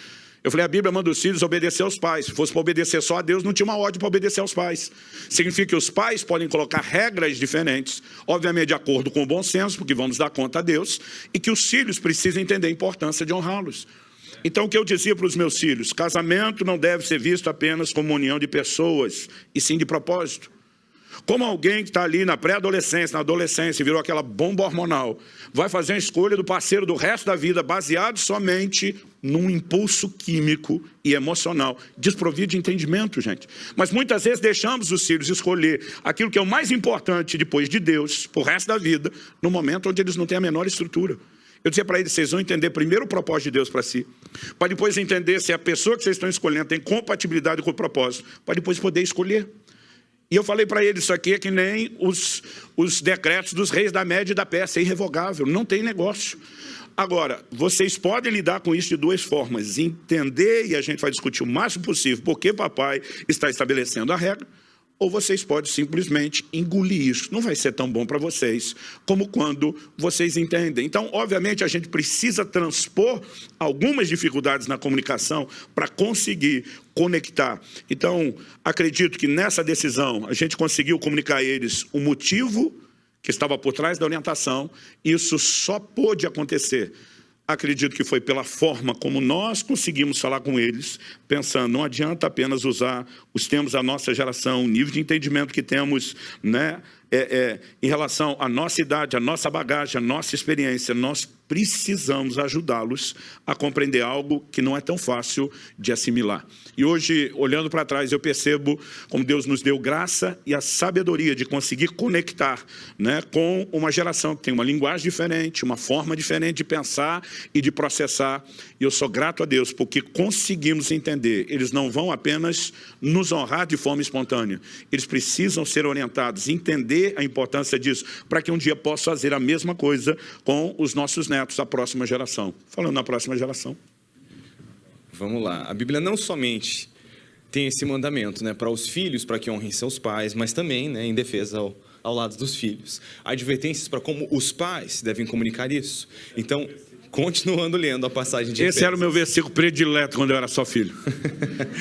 Eu falei, a Bíblia manda os filhos obedecer aos pais. Se fosse para obedecer só a Deus, não tinha uma ordem para obedecer aos pais. Significa que os pais podem colocar regras diferentes, obviamente de acordo com o bom senso, porque vamos dar conta a Deus, e que os filhos precisam entender a importância de honrá-los. Então, o que eu dizia para os meus filhos? Casamento não deve ser visto apenas como união de pessoas, e sim de propósito. Como alguém que está ali na pré-adolescência, na adolescência, virou aquela bomba hormonal, vai fazer a escolha do parceiro do resto da vida baseado somente num impulso químico e emocional, desprovido de entendimento, gente. Mas muitas vezes deixamos os filhos escolher aquilo que é o mais importante depois de Deus, para o resto da vida, no momento onde eles não têm a menor estrutura. Eu dizia para eles, vocês vão entender primeiro o propósito de Deus para si, para depois entender se a pessoa que vocês estão escolhendo tem compatibilidade com o propósito, para depois poder escolher. E eu falei para eles, isso aqui é que nem os decretos dos reis da Média e da Pérsia, é irrevogável, não tem negócio. Agora, vocês podem lidar com isso de duas formas, entender, e a gente vai discutir o máximo possível, porque papai está estabelecendo a regra, ou vocês podem simplesmente engolir isso. Não vai ser tão bom para vocês como quando vocês entendem. Então, obviamente, a gente precisa transpor algumas dificuldades na comunicação para conseguir conectar. Então, acredito que nessa decisão a gente conseguiu comunicar a eles o motivo que estava por trás da orientação. Isso só pôde acontecer. Acredito que foi pela forma como nós conseguimos falar com eles, pensando, não adianta apenas usar os termos da nossa geração, o nível de entendimento que temos, né, em relação à nossa idade, à nossa bagagem, à nossa experiência. Nós precisamos ajudá-los a compreender algo que não é tão fácil de assimilar. E hoje, olhando para trás, eu percebo como Deus nos deu graça e a sabedoria de conseguir conectar, né, com uma geração que tem uma linguagem diferente, uma forma diferente de pensar e de processar. E eu sou grato a Deus porque conseguimos entender. Eles não vão apenas nos honrar de forma espontânea. Eles precisam ser orientados, entender a importância disso, para que um dia possa fazer a mesma coisa com os nossos netos, a próxima geração. Falando na próxima geração. Vamos lá. A Bíblia não somente tem esse mandamento, né, para os filhos, para que honrem seus pais, mas também, né, em defesa ao lado dos filhos. Há advertências para como os pais devem comunicar isso. Então, continuando lendo a passagem de Efésios. Esse era o meu versículo predileto quando eu era só filho.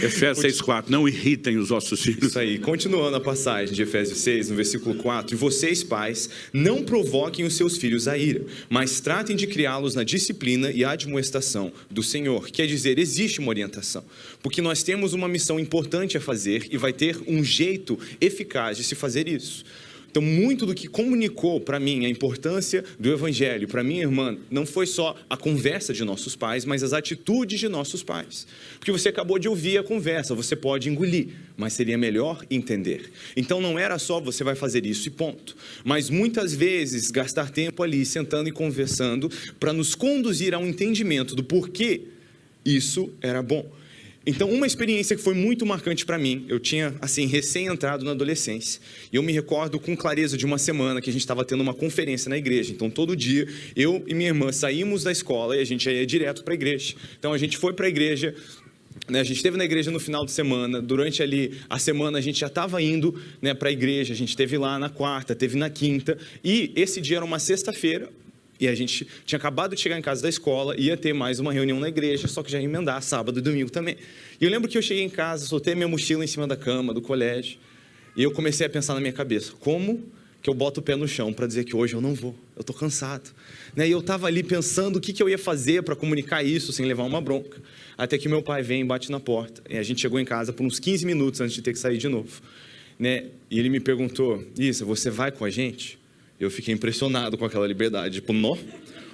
Efésios 6,4. Não irritem os vossos filhos. Isso aí. Continuando a passagem de Efésios 6, no versículo 4. E vocês, pais, não provoquem os seus filhos à ira, mas tratem de criá-los na disciplina e admoestação do Senhor. Quer dizer, existe uma orientação. Porque nós temos uma missão importante a fazer e vai ter um jeito eficaz de se fazer isso. Então, muito do que comunicou para mim a importância do Evangelho, para minha irmã, não foi só a conversa de nossos pais, mas as atitudes de nossos pais. Porque você acabou de ouvir a conversa, você pode engolir, mas seria melhor entender. Então, não era só você vai fazer isso e ponto. Mas muitas vezes, gastar tempo ali, sentando e conversando, para nos conduzir a um entendimento do porquê isso era bom. Então, uma experiência que foi muito marcante para mim, eu tinha, assim, recém-entrado na adolescência, e eu me recordo com clareza de uma semana que a gente estava tendo uma conferência na igreja. Então, todo dia, eu e minha irmã saímos da escola e a gente ia direto para a igreja. Então, a gente foi para a igreja A gente esteve na igreja no final de semana, durante ali a semana a gente já estava indo, né, para a igreja, a gente esteve lá na quarta, esteve na quinta, e esse dia era uma sexta-feira, e a gente tinha acabado de chegar em casa da escola, ia ter mais uma reunião na igreja, só que já ia emendar sábado e domingo também. E eu lembro que eu cheguei em casa, soltei minha mochila em cima da cama, do colégio, e eu comecei a pensar na minha cabeça, como que eu boto o pé no chão para dizer que hoje eu não vou, eu estou cansado. E eu estava ali pensando o que eu ia fazer para comunicar isso sem levar uma bronca. Até que meu pai vem e bate na porta. E a gente chegou em casa por uns 15 minutos antes de ter que sair de novo. E ele me perguntou, Isa, você vai com a gente? Eu fiquei impressionado com aquela liberdade. Tipo, não,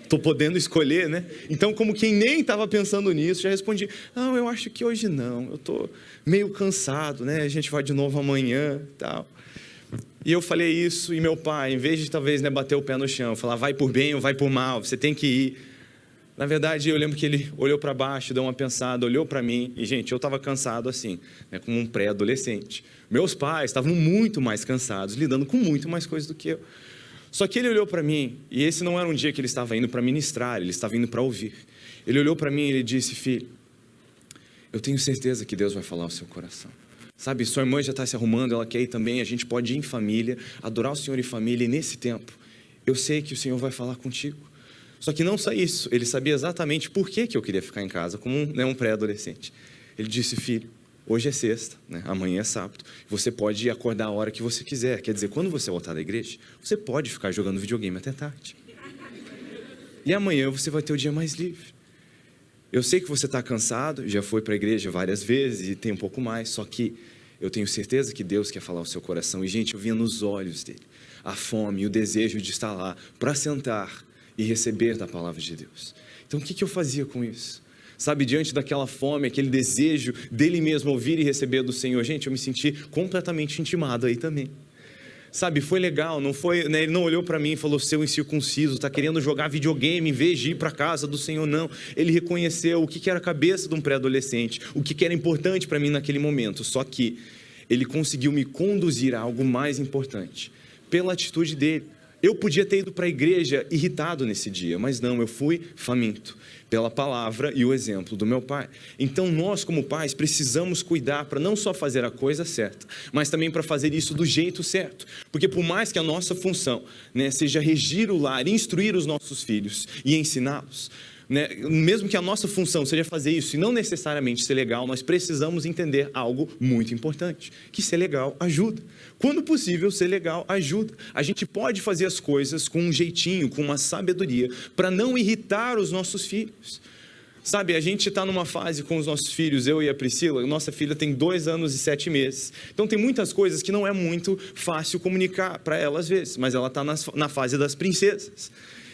estou podendo escolher, né? Então, como quem nem estava pensando nisso, já respondi, não, eu acho que hoje não. Eu estou meio cansado, né? A gente vai de novo amanhã e tal. E eu falei isso, e meu pai, em vez de talvez, né, bater o pé no chão, falar, vai por bem ou vai por mal, você tem que ir. Na verdade, eu lembro que ele olhou para baixo, deu uma pensada, olhou para mim, e, gente, eu estava cansado assim, né, como um pré-adolescente. Meus pais estavam muito mais cansados, lidando com muito mais coisas do que eu. Só que ele olhou para mim, e esse não era um dia que ele estava indo para ministrar, ele estava indo para ouvir. Ele olhou para mim e ele disse, filho, eu tenho certeza que Deus vai falar ao seu coração. Sabe, sua irmã já está se arrumando, ela quer ir também, a gente pode ir em família, adorar o Senhor em família, e nesse tempo, eu sei que o Senhor vai falar contigo. Só que não só isso, ele sabia exatamente por que eu queria ficar em casa, como um pré-adolescente. Ele disse, filho, hoje é sexta, né? Amanhã é sábado, você pode acordar a hora que você quiser, quer dizer, quando você voltar da igreja, você pode ficar jogando videogame até tarde. E amanhã você vai ter o dia mais livre. Eu sei que você está cansado, já foi para a igreja várias vezes e tem um pouco mais, só que eu tenho certeza que Deus quer falar ao seu coração. E, gente, eu via nos olhos dele a fome e o desejo de estar lá para sentar e receber da palavra de Deus. Então, o que eu fazia com isso? Sabe, diante daquela fome, aquele desejo dele mesmo ouvir e receber do Senhor, gente, eu me senti completamente intimado aí também. Sabe, foi legal, não foi, né, ele não olhou para mim e falou, seu incircunciso, está querendo jogar videogame em vez de ir para a casa do Senhor, não. Ele reconheceu o que era a cabeça de um pré-adolescente, o que era importante para mim naquele momento, só que ele conseguiu me conduzir a algo mais importante, pela atitude dele. Eu podia ter ido para a igreja irritado nesse dia, mas não, eu fui faminto pela palavra e o exemplo do meu pai. Então nós, como pais, precisamos cuidar para não só fazer a coisa certa, mas também para fazer isso do jeito certo. Porque por mais que a nossa função, né, seja regir o lar, instruir os nossos filhos e ensiná-los, né, mesmo que a nossa função seja fazer isso e não necessariamente ser legal, nós precisamos entender algo muito importante, que ser legal ajuda. Quando possível, ser legal ajuda. A gente pode fazer as coisas com um jeitinho, com uma sabedoria, para não irritar os nossos filhos. Sabe, a gente está numa fase com os nossos filhos, eu e a Priscila, nossa filha tem 2 anos e 7 meses. Então tem muitas coisas que não é muito fácil comunicar para ela às vezes, mas ela está na fase das princesas.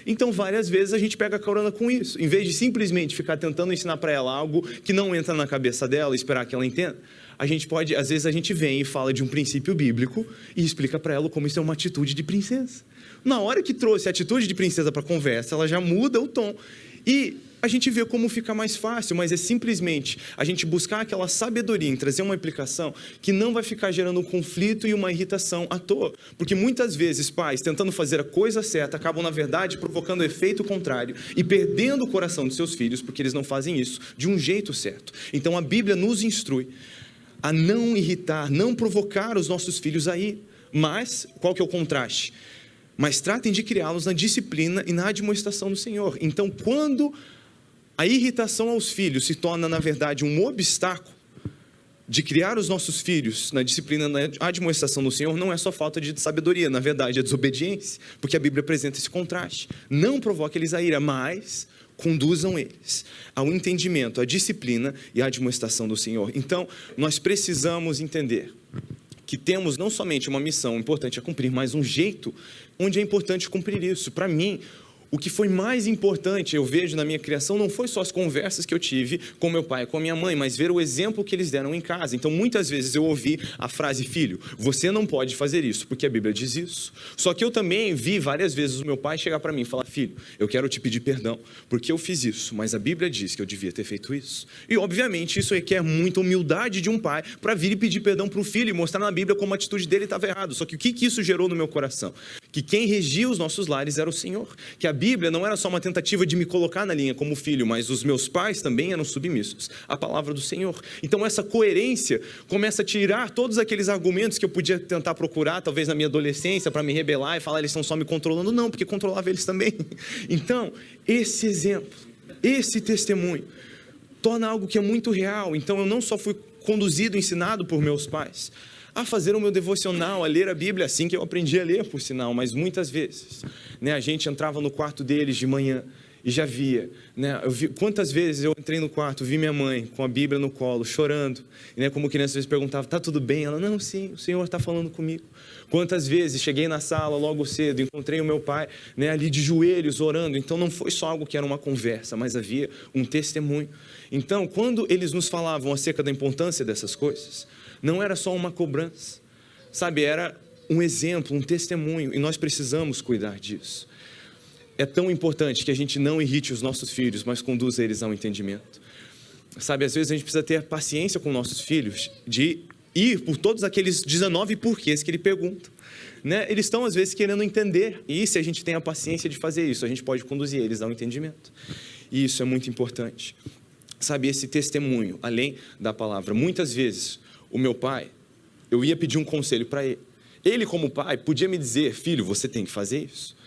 Então, várias vezes a gente pega carona com isso. Em vez de simplesmente ficar tentando ensinar para ela algo que não entra na cabeça dela e esperar que ela entenda, a gente pode, às vezes a gente vem e fala de um princípio bíblico e explica para ela como isso é uma atitude de princesa. Na hora que trouxe a atitude de princesa para a conversa, ela já muda o tom. E a gente vê como fica mais fácil, mas é simplesmente a gente buscar aquela sabedoria em trazer uma aplicação que não vai ficar gerando um conflito e uma irritação à toa. Porque muitas vezes pais, tentando fazer a coisa certa, acabam na verdade provocando efeito contrário e perdendo o coração dos seus filhos porque eles não fazem isso de um jeito certo. Então a Bíblia nos instrui a não irritar, não provocar os nossos filhos a ir. Mas, qual que é o contraste? Mas tratem de criá-los na disciplina e na admoestação do Senhor. Então, quando a irritação aos filhos se torna, na verdade, um obstáculo de criar os nossos filhos na disciplina e na admoestação do Senhor, não é só falta de sabedoria, na verdade, é desobediência, porque a Bíblia apresenta esse contraste. Não provoque eles a ira, mas conduzam eles ao entendimento, à disciplina e à admoestação do Senhor. Então, nós precisamos entender que temos não somente uma missão importante a cumprir, mas um jeito onde é importante cumprir isso. Para mim, o que foi mais importante, eu vejo na minha criação, não foi só as conversas que eu tive com meu pai e com a minha mãe, mas ver o exemplo que eles deram em casa. Então, muitas vezes eu ouvi a frase, filho, você não pode fazer isso, porque a Bíblia diz isso. Só que eu também vi várias vezes o meu pai chegar para mim e falar, filho, eu quero te pedir perdão, porque eu fiz isso, mas a Bíblia diz que eu devia ter feito isso. E, obviamente, isso requer muita humildade de um pai para vir e pedir perdão para o filho e mostrar na Bíblia como a atitude dele estava errada. Só que o que isso gerou no meu coração? Que quem regia os nossos lares era o Senhor, que a Bíblia não era só uma tentativa de me colocar na linha como filho, mas os meus pais também eram submissos à palavra do Senhor. Então essa coerência começa a tirar todos aqueles argumentos que eu podia tentar procurar, talvez na minha adolescência, para me rebelar e falar, eles estão só me controlando. Não, porque controlava eles também. Então, esse exemplo, esse testemunho, torna algo que é muito real. Então eu não só fui conduzido, ensinado por meus pais a fazer o meu devocional, a ler a Bíblia, assim que eu aprendi a ler, por sinal, mas muitas vezes, né, a gente entrava no quarto deles de manhã e já via, né, quantas vezes eu entrei no quarto, vi minha mãe com a Bíblia no colo, chorando, e, né, como criança às vezes perguntava, tá tudo bem? Ela, não, sim, o Senhor está falando comigo. Quantas vezes cheguei na sala logo cedo, encontrei o meu pai, né, ali de joelhos orando. Então não foi só algo que era uma conversa, mas havia um testemunho. Então, quando eles nos falavam acerca da importância dessas coisas, não era só uma cobrança, sabe, era um exemplo, um testemunho, e nós precisamos cuidar disso. É tão importante que a gente não irrite os nossos filhos, mas conduza eles ao entendimento. Sabe, às vezes a gente precisa ter paciência com nossos filhos, de ir por todos aqueles 19 porquês que ele pergunta, né? Eles estão às vezes querendo entender, e se a gente tem a paciência de fazer isso, a gente pode conduzir eles ao entendimento. E isso é muito importante. Sabe, esse testemunho, além da palavra, muitas vezes o meu pai, eu ia pedir um conselho para ele. Ele, como pai, podia me dizer, filho, você tem que fazer isso,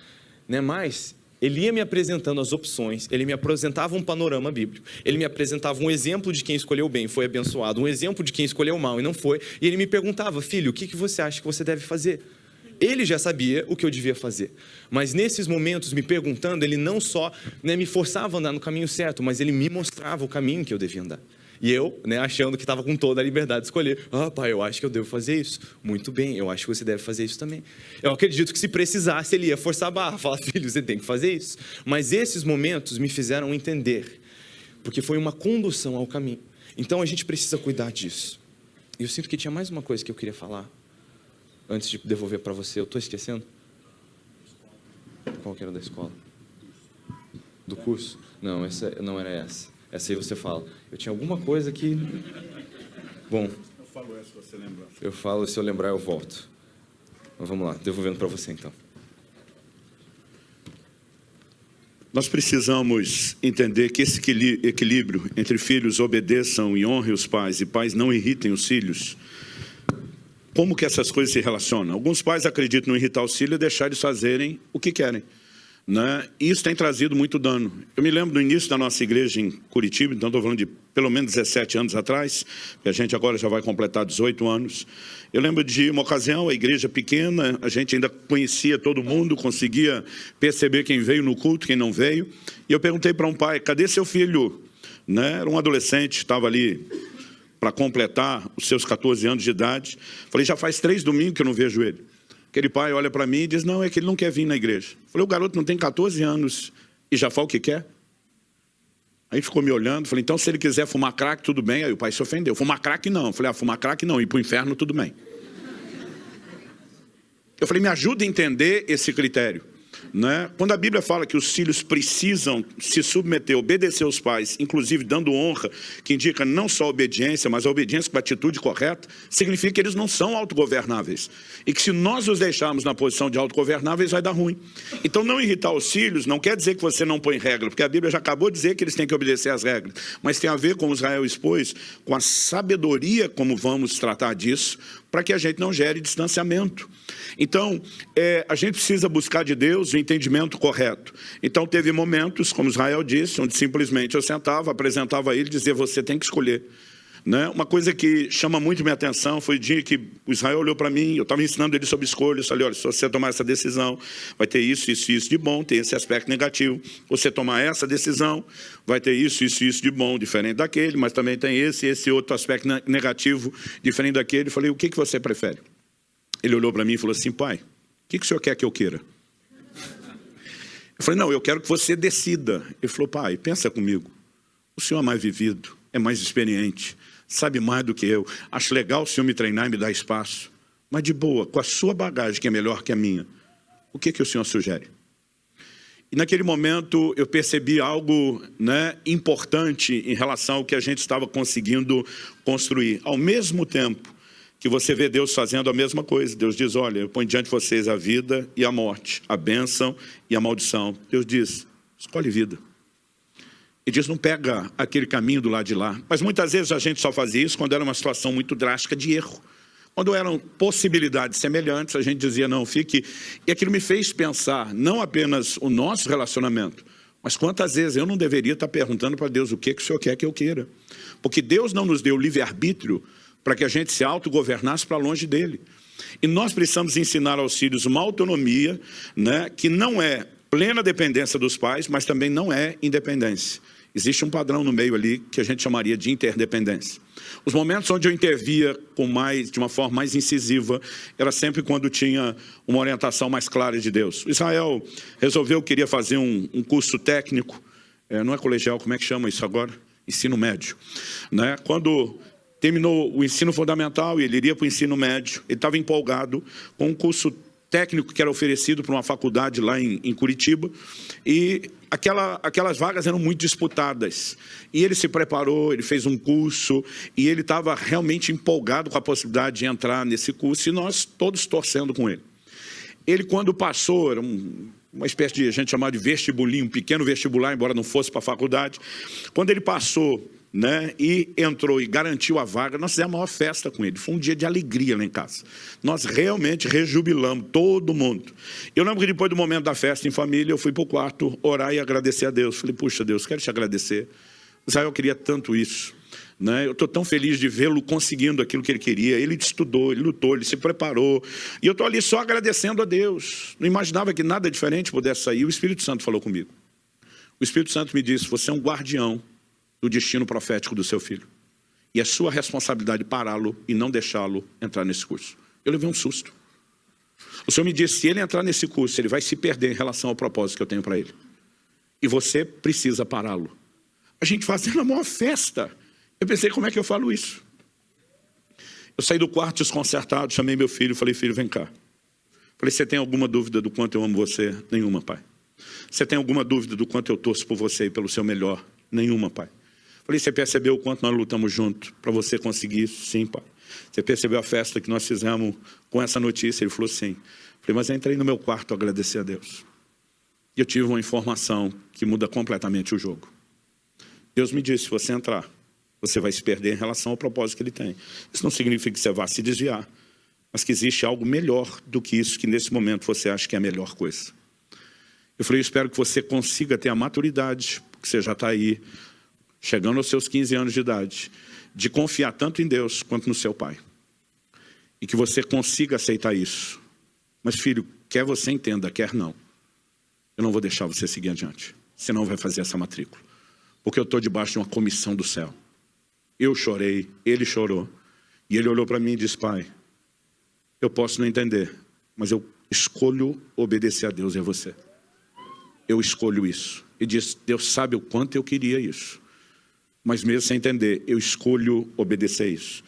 né? Mas ele ia me apresentando as opções, ele me apresentava um panorama bíblico, ele me apresentava um exemplo de quem escolheu bem e foi abençoado, um exemplo de quem escolheu mal e não foi, e ele me perguntava, filho, o que você acha que você deve fazer? Ele já sabia o que eu devia fazer, mas nesses momentos, me perguntando, ele não só, né, me forçava a andar no caminho certo, mas ele me mostrava o caminho que eu devia andar. E eu, né, achando que estava com toda a liberdade de escolher. Ah, pai, eu acho que eu devo fazer isso. Muito bem, eu acho que você deve fazer isso também. Eu acredito que se precisasse, ele ia forçar a barra, falar, filho, você tem que fazer isso. Mas esses momentos me fizeram entender, porque foi uma condução ao caminho. Então a gente precisa cuidar disso. E eu sinto que tinha mais uma coisa que eu queria falar, antes de devolver para você. Eu estou esquecendo? Qual que era da escola? Do curso? Não, essa não era essa. Essa aí você fala. Eu tinha alguma coisa que... Bom. Eu falo essa se você lembrar. Eu falo, se eu lembrar eu volto. Mas vamos lá, devolvendo para você então. Nós precisamos entender que esse equilíbrio entre filhos obedeçam e honrem os pais e pais não irritem os filhos. Como que essas coisas se relacionam? Alguns pais acreditam no irritar os filhos e deixar eles fazerem o que querem, né? Isso tem trazido muito dano. Eu me lembro do início da nossa igreja em Curitiba, então estou falando de pelo menos 17 anos atrás, que a gente agora já vai completar 18 anos. Eu lembro de uma ocasião, a igreja pequena, a gente ainda conhecia todo mundo, conseguia perceber quem veio no culto, quem não veio. E eu perguntei para um pai, cadê seu filho? Né? Era um adolescente, estava ali para completar os seus 14 anos de idade. Falei, já faz 3 domingos que eu não vejo ele. Aquele pai olha para mim e diz, não, é que ele não quer vir na igreja. Falei, o garoto não tem 14 anos e já fala o que quer? Aí ficou me olhando, falei, então se ele quiser fumar crack, tudo bem. Aí o pai se ofendeu, fumar crack não. Falei, fumar crack não, ir para o inferno, tudo bem. Eu falei, me ajuda a entender esse critério. Né? Quando a Bíblia fala que os filhos precisam se submeter, obedecer aos pais, inclusive dando honra, que indica não só a obediência, mas a obediência com a atitude correta, significa que eles não são autogovernáveis. E que se nós os deixarmos na posição de autogovernáveis, vai dar ruim. Então não irritar os filhos não quer dizer que você não põe regra, porque a Bíblia já acabou de dizer que eles têm que obedecer às regras, mas tem a ver, como Israel expôs, com a sabedoria como vamos tratar disso, para que a gente não gere distanciamento. Então, a gente precisa buscar de Deus o entendimento correto. Então, teve momentos, como Israel disse, onde simplesmente eu sentava, apresentava a ele e dizia, você tem que escolher. Né? Uma coisa que chama muito minha atenção foi o dia que o Israel olhou para mim, eu estava ensinando ele sobre escolhas, falei, olha, se você tomar essa decisão, vai ter isso, isso e isso de bom, tem esse aspecto negativo. Você tomar essa decisão, vai ter isso, isso e isso de bom, diferente daquele, mas também tem esse outro aspecto negativo, diferente daquele. Eu falei, o que você prefere? Ele olhou para mim e falou assim, pai, o que o senhor quer que eu queira? Eu falei, não, eu quero que você decida. Ele falou, pai, pensa comigo, o senhor é mais vivido, é mais experiente, sabe mais do que eu, acho legal o senhor me treinar e me dar espaço, mas de boa, com a sua bagagem que é melhor que a minha, o que o senhor sugere? E naquele momento eu percebi algo, né, importante em relação ao que a gente estava conseguindo construir. Ao mesmo tempo que você vê Deus fazendo a mesma coisa. Deus diz, olha, eu ponho diante de vocês a vida e a morte, a bênção e a maldição. Deus diz, escolhe vida. E diz, não pega aquele caminho do lado de lá. Mas muitas vezes a gente só fazia isso quando era uma situação muito drástica de erro. Quando eram possibilidades semelhantes, a gente dizia, não, fique. E aquilo me fez pensar, não apenas o nosso relacionamento, mas quantas vezes eu não deveria estar perguntando para Deus o que o Senhor quer que eu queira. Porque Deus não nos deu livre-arbítrio para que a gente se autogovernasse para longe dele. E nós precisamos ensinar aos filhos uma autonomia, né, que não é plena dependência dos pais, mas também não é independência. Existe um padrão no meio ali que a gente chamaria de interdependência. Os momentos onde eu intervia de uma forma mais incisiva, era sempre quando tinha uma orientação mais clara de Deus. Israel resolveu que queria fazer um curso técnico, não é colegial, como é que chama isso agora? Ensino médio. Né? Quando terminou o ensino fundamental e ele iria para o ensino médio, ele estava empolgado com um curso técnico que era oferecido por uma faculdade lá em Curitiba, e aquelas vagas eram muito disputadas. E ele se preparou, ele fez um curso, e ele estava realmente empolgado com a possibilidade de entrar nesse curso, e nós todos torcendo com ele. Ele, quando passou, era uma espécie de, a gente chamava de vestibulinho, um pequeno vestibular, embora não fosse para a faculdade. Quando ele passou, né, e entrou e garantiu a vaga, nós fizemos a maior festa com ele. Foi um dia de alegria lá em casa. Nós realmente rejubilamos todo mundo. Eu lembro que depois do momento da festa em família, eu fui para o quarto orar e agradecer a Deus. Falei, puxa Deus, quero te agradecer. Israel queria tanto isso. Né? Eu estou tão feliz de vê-lo conseguindo aquilo que ele queria. Ele estudou, ele lutou, ele se preparou. E eu estou ali só agradecendo a Deus. Não imaginava que nada diferente pudesse sair. O Espírito Santo falou comigo. O Espírito Santo me disse, você é um guardião do destino profético do seu filho. E é sua responsabilidade pará-lo e não deixá-lo entrar nesse curso. Eu levei um susto. O Senhor me disse, se ele entrar nesse curso, ele vai se perder em relação ao propósito que eu tenho para ele. E você precisa pará-lo. A gente fazendo a maior festa. Eu pensei, como é que eu falo isso? Eu saí do quarto desconcertado, chamei meu filho, falei, filho, vem cá. Falei, você tem alguma dúvida do quanto eu amo você? Nenhuma, pai. Você tem alguma dúvida do quanto eu torço por você e pelo seu melhor? Nenhuma, pai. Falei, você percebeu o quanto nós lutamos juntos para você conseguir isso? Sim, pai. Você percebeu a festa que nós fizemos com essa notícia? Ele falou, sim. Falei, mas eu entrei no meu quarto a agradecer a Deus. E eu tive uma informação que muda completamente o jogo. Deus me disse, se você entrar, você vai se perder em relação ao propósito que ele tem. Isso não significa que você vá se desviar, mas que existe algo melhor do que isso, que nesse momento você acha que é a melhor coisa. Eu falei, eu espero que você consiga ter a maturidade, porque você já está aí, chegando aos seus 15 anos de idade, de confiar tanto em Deus quanto no seu pai. E que você consiga aceitar isso. Mas, filho, quer você entenda, quer não. Eu não vou deixar você seguir adiante. Você não vai fazer essa matrícula. Porque eu estou debaixo de uma comissão do céu. Eu chorei, ele chorou. E ele olhou para mim e disse, pai, eu posso não entender, mas eu escolho obedecer a Deus e a você. Eu escolho isso. E disse, Deus sabe o quanto eu queria isso. Mas mesmo sem entender, eu escolho obedecer isso.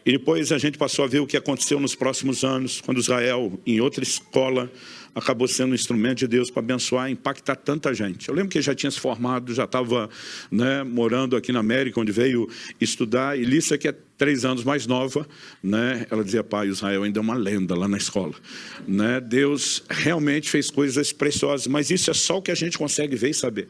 E depois a gente passou a ver o que aconteceu nos próximos anos, quando Israel, em outra escola, acabou sendo um instrumento de Deus para abençoar e impactar tanta gente. Eu lembro que ele já tinha se formado, já estava, né, morando aqui na América, onde veio estudar. E Lícia, que é 3 anos mais nova, né, ela dizia, pai, Israel ainda é uma lenda lá na escola. Né? Deus realmente fez coisas preciosas, mas isso é só o que a gente consegue ver e saber.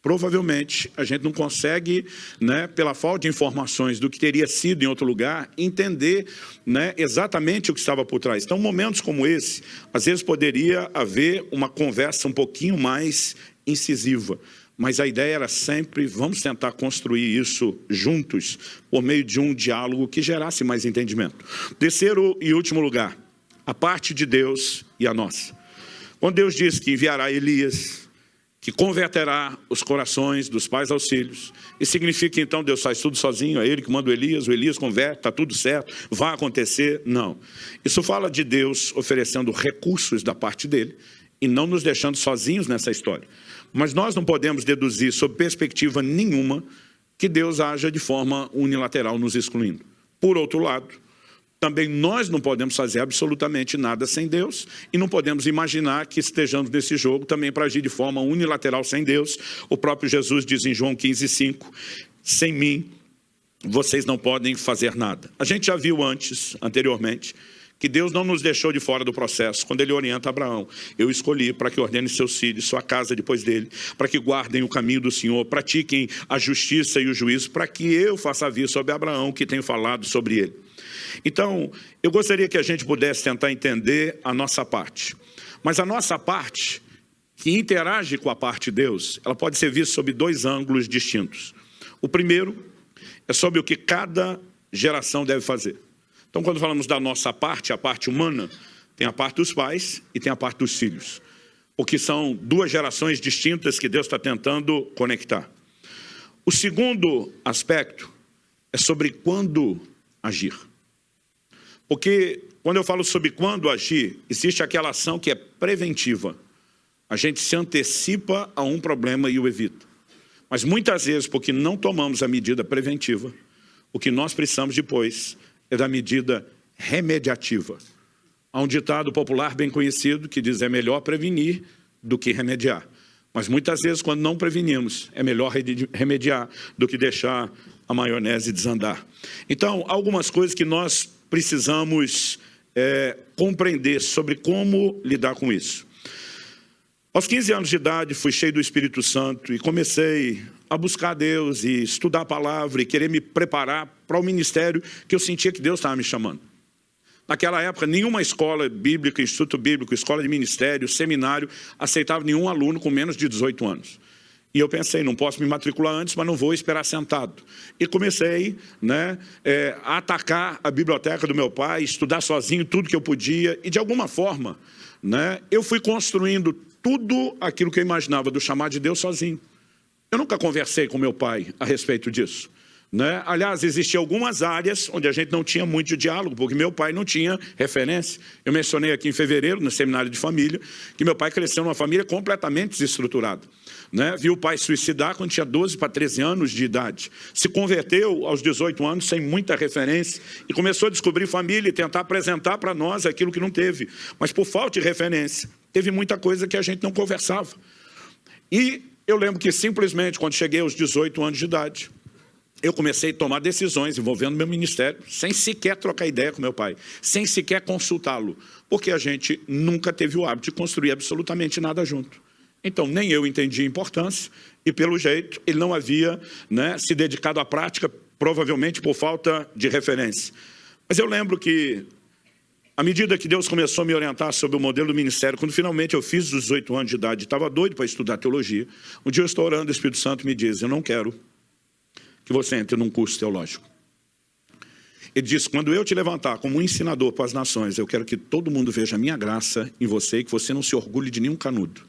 Provavelmente, a gente não consegue, né, pela falta de informações do que teria sido em outro lugar, entender, né, exatamente o que estava por trás. Então, momentos como esse, às vezes poderia haver uma conversa um pouquinho mais incisiva. Mas a ideia era sempre, vamos tentar construir isso juntos, por meio de um diálogo que gerasse mais entendimento. Terceiro e último lugar, a parte de Deus e a nossa. Quando Deus diz que enviará Elias, que converterá os corações dos pais aos filhos. Isso significa que então Deus faz tudo sozinho, é ele que manda o Elias converte, está tudo certo, vai acontecer. Não. Isso fala de Deus oferecendo recursos da parte dele e não nos deixando sozinhos nessa história. Mas nós não podemos deduzir, sob perspectiva nenhuma, que Deus haja de forma unilateral nos excluindo. Por outro lado, também nós não podemos fazer absolutamente nada sem Deus e não podemos imaginar que estejamos nesse jogo também para agir de forma unilateral sem Deus. O próprio Jesus diz em João 15:5, sem mim vocês não podem fazer nada. A gente já viu anteriormente, que Deus não nos deixou de fora do processo, quando ele orienta Abraão. Eu escolhi para que ordene seus filhos, sua casa depois dele, para que guardem o caminho do Senhor, pratiquem a justiça e o juízo, para que eu faça vir sobre Abraão, que tenho falado sobre ele. Então, eu gostaria que a gente pudesse tentar entender a nossa parte. Mas a nossa parte, que interage com a parte de Deus, ela pode ser vista sob dois ângulos distintos. O primeiro é sobre o que cada geração deve fazer. Então, quando falamos da nossa parte, a parte humana, tem a parte dos pais e tem a parte dos filhos. Porque são duas gerações distintas que Deus está tentando conectar. O segundo aspecto é sobre quando agir. Porque quando eu falo sobre quando agir, existe aquela ação que é preventiva. A gente se antecipa a um problema e o evita. Mas muitas vezes, porque não tomamos a medida preventiva, o que nós precisamos depois é da medida remediativa. Há um ditado popular bem conhecido que diz: é melhor prevenir do que remediar. Mas muitas vezes, quando não prevenimos, é melhor remediar do que deixar a maionese desandar. Então, há algumas coisas que nós precisamos compreender sobre como lidar com isso. Aos 15 anos de idade, fui cheio do Espírito Santo e comecei a buscar Deus e estudar a palavra e querer me preparar para o ministério que eu sentia que Deus estava me chamando. Naquela época, nenhuma escola bíblica, instituto bíblico, escola de ministério, seminário, aceitava nenhum aluno com menos de 18 anos. E eu pensei, não posso me matricular antes, mas não vou esperar sentado. E comecei a atacar a biblioteca do meu pai, estudar sozinho tudo que eu podia. E de alguma forma, eu fui construindo tudo aquilo que eu imaginava do chamado de Deus sozinho. Eu nunca conversei com meu pai a respeito disso. Aliás, existiam algumas áreas onde a gente não tinha muito diálogo, porque meu pai não tinha referência. Eu mencionei aqui em fevereiro, no seminário de família, que meu pai cresceu numa família completamente desestruturada. Viu o pai suicidar quando tinha 12 para 13 anos de idade. Se converteu aos 18 anos sem muita referência e começou a descobrir família e tentar apresentar para nós aquilo que não teve. Mas por falta de referência, teve muita coisa que a gente não conversava. E eu lembro que simplesmente, quando cheguei aos 18 anos de idade, eu comecei a tomar decisões envolvendo meu ministério, sem sequer trocar ideia com meu pai, sem sequer consultá-lo, porque a gente nunca teve o hábito de construir absolutamente nada junto. Então, nem eu entendi a importância e, pelo jeito, ele não havia se dedicado à prática, provavelmente por falta de referência. Mas eu lembro que, à medida que Deus começou a me orientar sobre o modelo do ministério, quando finalmente eu fiz os 18 anos de idade, estava doido para estudar teologia, um dia eu estou orando, o Espírito Santo me diz: eu não quero que você entre num curso teológico. Ele disse: quando eu te levantar como um ensinador para as nações, eu quero que todo mundo veja a minha graça em você e que você não se orgulhe de nenhum canudo.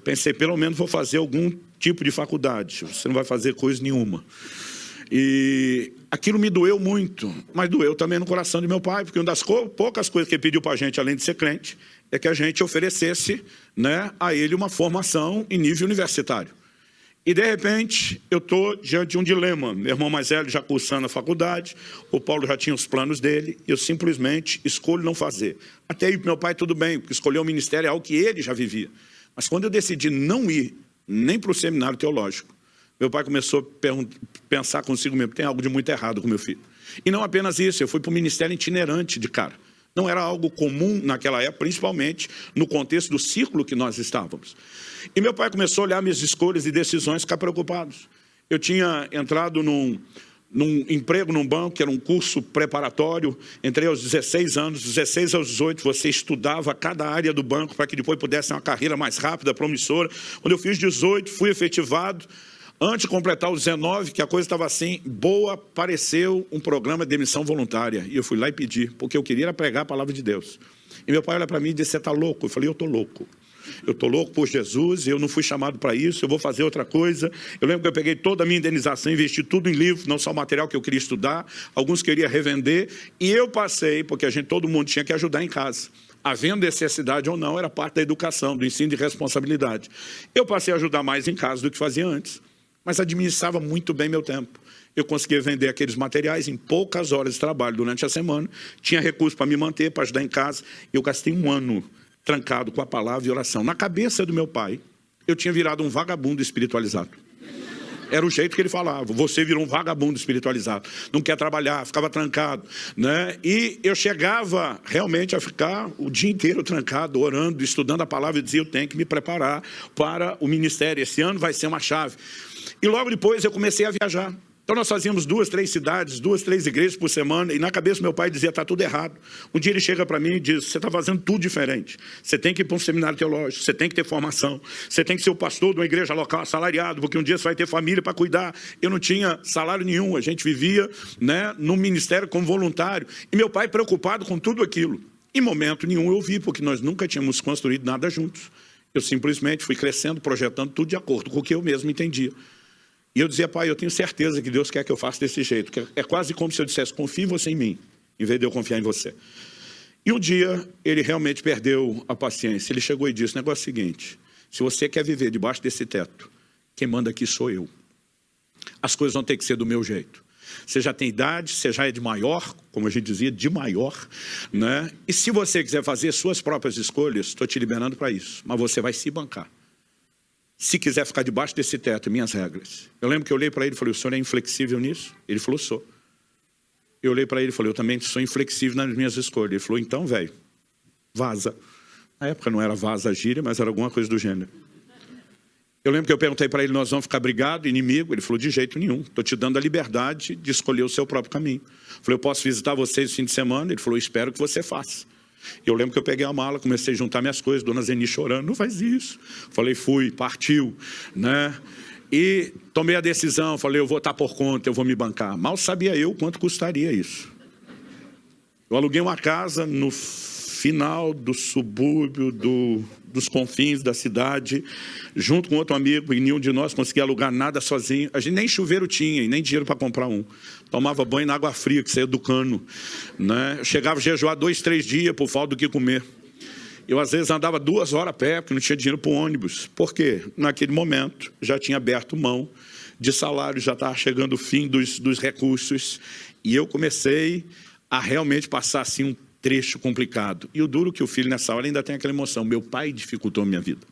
Pensei, pelo menos vou fazer algum tipo de faculdade, você não vai fazer coisa nenhuma. E aquilo me doeu muito, mas doeu também no coração de meu pai, porque uma das poucas coisas que ele pediu para a gente, além de ser crente, é que a gente oferecesse a ele uma formação em nível universitário. E, de repente, eu estou diante de um dilema. Meu irmão mais velho já cursando a faculdade, o Paulo já tinha os planos dele, e eu simplesmente escolho não fazer. Até aí, meu pai, tudo bem, porque escolher o ministério é algo que ele já vivia. Mas quando eu decidi não ir nem para o seminário teológico, meu pai começou a pensar consigo mesmo: tem algo de muito errado com meu filho. E não apenas isso, eu fui para o ministério itinerante de cara. Não era algo comum naquela época, principalmente no contexto do círculo que nós estávamos. E meu pai começou a olhar minhas escolhas e decisões e ficar preocupado. Eu tinha entrado num emprego num banco, que era um curso preparatório, entrei aos 16 anos, 16 aos 18, você estudava cada área do banco para que depois pudesse ter uma carreira mais rápida, promissora. Quando eu fiz 18, fui efetivado. Antes de completar os 19, que a coisa estava assim, boa, apareceu um programa de demissão voluntária. E eu fui lá e pedi, porque eu queria pregar a palavra de Deus. E meu pai olha para mim e disse: você está louco? Eu falei: eu estou louco. Eu estou louco por Jesus, eu não fui chamado para isso, eu vou fazer outra coisa. Eu lembro que eu peguei toda a minha indenização, investi tudo em livro, não só o material que eu queria estudar, alguns queria revender, e eu passei, porque todo mundo tinha que ajudar em casa. Havendo necessidade ou não, era parte da educação, do ensino de responsabilidade. Eu passei a ajudar mais em casa do que fazia antes, mas administrava muito bem meu tempo. Eu conseguia vender aqueles materiais em poucas horas de trabalho durante a semana, tinha recurso para me manter, para ajudar em casa. Eu gastei um ano trancado com a palavra e oração. Na cabeça do meu pai, eu tinha virado um vagabundo espiritualizado. Era o jeito que ele falava. Você virou um vagabundo espiritualizado. Não quer trabalhar, ficava trancado, né? E eu chegava realmente a ficar o dia inteiro trancado, orando, estudando a palavra, e dizia, eu tenho que me preparar para o ministério. Esse ano vai ser uma chave. E logo depois eu comecei a viajar. Então nós fazíamos 2, 3 cidades, 2, 3 igrejas por semana, e na cabeça do meu pai dizia, está tudo errado. Um dia ele chega para mim e diz, você está fazendo tudo diferente. Você tem que ir para um seminário teológico, você tem que ter formação, você tem que ser o pastor de uma igreja local assalariado, porque um dia você vai ter família para cuidar. Eu não tinha salário nenhum, a gente vivia, né, no ministério como voluntário. E meu pai preocupado com tudo aquilo. Em momento nenhum eu vi, porque nós nunca tínhamos construído nada juntos. Eu simplesmente fui crescendo, projetando tudo de acordo com o que eu mesmo entendia. E eu dizia, pai, eu tenho certeza que Deus quer que eu faça desse jeito. Que é quase como se eu dissesse, confie você em mim, em vez de eu confiar em você. E um dia, ele realmente perdeu a paciência. Ele chegou e disse, o negócio é o seguinte, se você quer viver debaixo desse teto, quem manda aqui sou eu. As coisas vão ter que ser do meu jeito. Você já tem idade, você já é de maior, como a gente dizia, de maior, né? E se você quiser fazer suas próprias escolhas, estou te liberando para isso, mas você vai se bancar. Se quiser ficar debaixo desse teto, minhas regras. Eu lembro que eu olhei para ele e falei, o senhor é inflexível nisso? Ele falou, sou. Eu olhei para ele e falei, eu também sou inflexível nas minhas escolhas. Ele falou, então, velho, vaza. Na época não era vaza a gíria, mas era alguma coisa do gênero. Eu lembro que eu perguntei para ele, nós vamos ficar brigados, inimigo? Ele falou, de jeito nenhum. Estou te dando a liberdade de escolher o seu próprio caminho. Eu falei, eu posso visitar vocês no fim de semana? Ele falou, espero que você faça. Eu lembro que eu peguei a mala, comecei a juntar minhas coisas, dona Zeni chorando, não faz isso. Falei, fui, partiu, né? E tomei a decisão, falei, eu vou estar por conta, eu vou me bancar. Mal sabia eu quanto custaria isso. Eu aluguei uma casa no final do subúrbio, dos confins da cidade, junto com outro amigo, e nenhum de nós conseguia alugar nada sozinho. A gente nem chuveiro tinha, e nem dinheiro para comprar um. Tomava banho na água fria, que saía do cano, né? Eu chegava a jejuar 2, 3 dias por falta do que comer. Eu, às vezes, andava 2 horas a pé, porque não tinha dinheiro para o ônibus. Por quê? Naquele momento, já tinha aberto mão de salário, já estava chegando o fim dos recursos, e eu comecei a realmente passar assim um trecho complicado. E o duro que o filho nessa hora ainda tem aquela emoção. Meu pai dificultou a minha vida.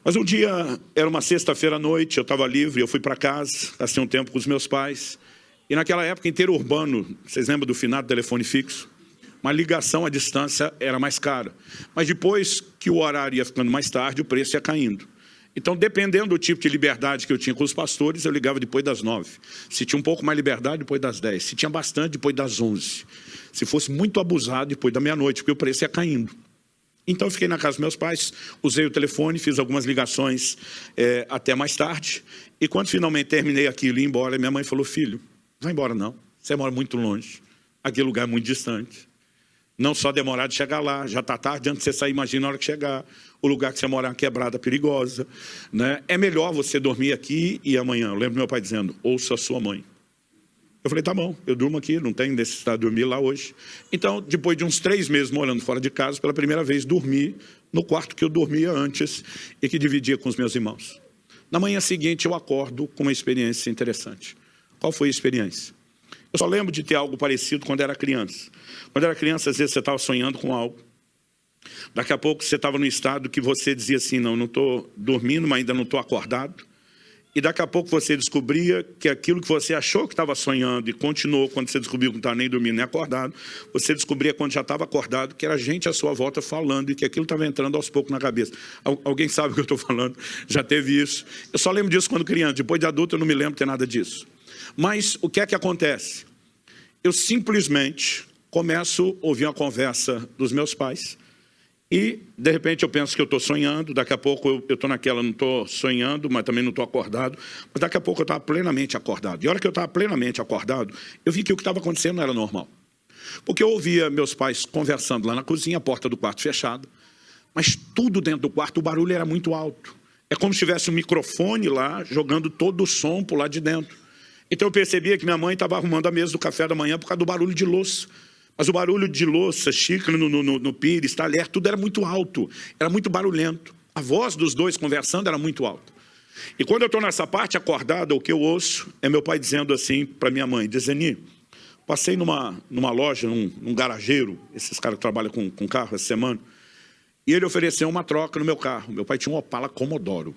Mas um dia, era uma sexta-feira à noite, eu estava livre, eu fui para casa, passei um tempo com os meus pais. E naquela época, inteiro urbano, vocês lembram do finado telefone fixo? Uma ligação à distância era mais cara. Mas depois que o horário ia ficando mais tarde, o preço ia caindo. Então, dependendo do tipo de liberdade que eu tinha com os pastores, eu ligava depois das 9. Se tinha um pouco mais liberdade, depois das 10. Se tinha bastante, depois das 11. Se fosse muito abusado, depois da meia-noite, porque o preço ia caindo. Então, eu fiquei na casa dos meus pais, usei o telefone, fiz algumas ligações até mais tarde. E quando finalmente terminei aquilo e ia embora, minha mãe falou, filho, não vai embora não, você mora muito longe, aquele lugar é muito distante. Não só demorar de chegar lá, já está tarde, antes de você sair, imagina a hora que chegar. O lugar que você mora é uma quebrada perigosa, né? É melhor você dormir aqui e amanhã. Eu lembro meu pai dizendo, ouça a sua mãe. Eu falei, tá bom, eu durmo aqui, não tenho necessidade de dormir lá hoje. Então, depois de uns 3 meses morando fora de casa, pela primeira vez dormi no quarto que eu dormia antes e que dividia com os meus irmãos. Na manhã seguinte, eu acordo com uma experiência interessante. Qual foi a experiência? Eu só lembro de ter algo parecido quando era criança. Quando era criança, às vezes você estava sonhando com algo. Daqui a pouco você estava no estado que você dizia assim, não estou dormindo, mas ainda não estou acordado. E daqui a pouco você descobria que aquilo que você achou que estava sonhando e continuou quando você descobriu que não estava nem dormindo nem acordado, você descobria quando já estava acordado que era gente à sua volta falando e que aquilo estava entrando aos poucos na cabeça. Alguém sabe o que eu estou falando? Já teve isso. Eu só lembro disso quando criança, depois de adulto eu não me lembro de ter nada disso. Mas o que é que acontece? Eu simplesmente começo a ouvir uma conversa dos meus pais e, de repente, eu penso que eu estou sonhando, daqui a pouco eu estou naquela, não estou sonhando, mas também não estou acordado, mas daqui a pouco eu estava plenamente acordado. E a hora que eu estava plenamente acordado, eu vi que o que estava acontecendo não era normal. Porque eu ouvia meus pais conversando lá na cozinha, a porta do quarto fechada, mas tudo dentro do quarto, o barulho era muito alto. É como se tivesse um microfone lá, jogando todo o som por lá de dentro. Então eu percebia que minha mãe estava arrumando a mesa do café da manhã por causa do barulho de louça. Mas o barulho de louça, xícara no pires, talher, tudo era muito alto, era muito barulhento. A voz dos dois conversando era muito alta. E quando eu estou nessa parte acordada, o que eu ouço é meu pai dizendo assim para minha mãe, Zeni, passei numa loja, num garageiro, esses caras que trabalham com carro essa semana, e ele ofereceu uma troca no meu carro. Meu pai tinha um Opala Commodoro.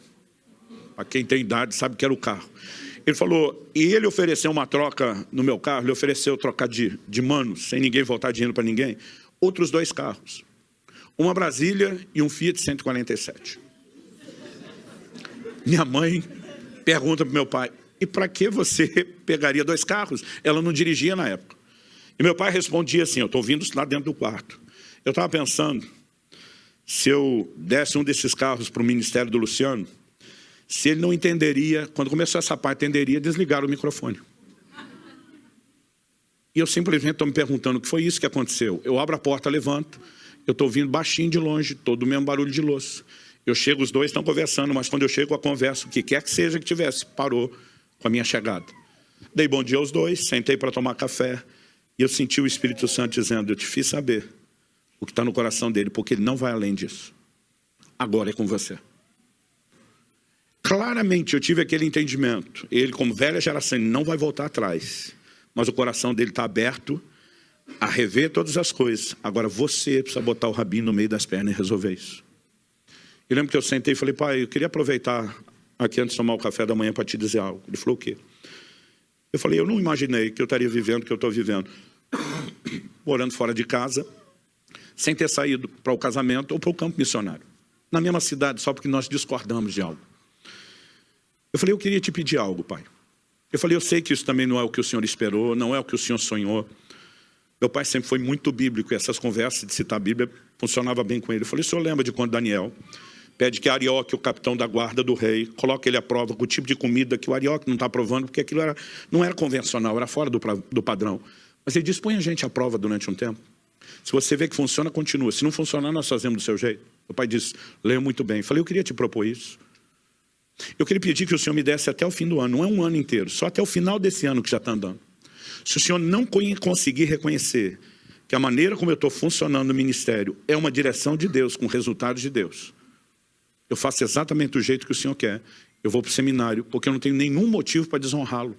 Para quem tem idade sabe que era o carro. Ele falou, e ele ofereceu uma troca no meu carro, ele ofereceu trocar de manos, sem ninguém voltar dinheiro para ninguém, outros 2 carros. Uma Brasília e um Fiat 147. Minha mãe pergunta para o meu pai, e para que você pegaria 2 carros? Ela não dirigia na época. E meu pai respondia assim, eu estou ouvindo isso lá dentro do quarto. Eu estava pensando, se eu desse um desses carros para o ministério do Luciano, se ele não entenderia, quando começou essa parte, entenderia desligar o microfone. E eu simplesmente estou me perguntando o que foi isso que aconteceu. Eu abro a porta, levanto, eu estou ouvindo baixinho de longe, todo o mesmo barulho de louça. Eu chego, os 2 estão conversando, mas quando eu chego a conversa, o que quer que seja que tivesse, parou com a minha chegada. Dei bom dia aos 2, sentei para tomar café, e eu senti o Espírito Santo dizendo, eu te fiz saber o que está no coração dele, porque ele não vai além disso. Agora é com você. Claramente eu tive aquele entendimento. Ele, como velha geração, ele não vai voltar atrás. Mas o coração dele está aberto a rever todas as coisas. Agora você precisa botar o rabinho no meio das pernas e resolver isso. Eu lembro que eu sentei e falei, pai, eu queria aproveitar aqui antes de tomar o café da manhã para te dizer algo. Ele falou, o quê? Eu falei, eu não imaginei que eu estaria vivendo o que eu estou vivendo. Morando fora de casa, sem ter saído para o casamento ou para o campo missionário. Na mesma cidade, só porque nós discordamos de algo. Eu falei, eu queria te pedir algo, pai. Eu falei, eu sei que isso também não é o que o senhor esperou, não é o que o senhor sonhou. Meu pai sempre foi muito bíblico, e essas conversas de citar a Bíblia funcionava bem com ele. Eu falei, o senhor lembra de quando Daniel pede que Arioque, o capitão da guarda do rei, coloque ele à prova com o tipo de comida que o Arioque não está provando, porque aquilo não era convencional, era fora do padrão. Mas ele disse, põe a gente à prova durante um tempo. Se você vê que funciona, continua. Se não funcionar, nós fazemos do seu jeito. Meu pai disse, leia muito bem. Eu falei, eu queria te propor isso. Eu queria pedir que o senhor me desse até o fim do ano, não é um ano inteiro, só até o final desse ano que já está andando. Se o senhor não conseguir reconhecer que a maneira como eu estou funcionando no ministério é uma direção de Deus, com resultados de Deus, eu faço exatamente do jeito que o senhor quer, eu vou para o seminário, porque eu não tenho nenhum motivo para desonrá-lo.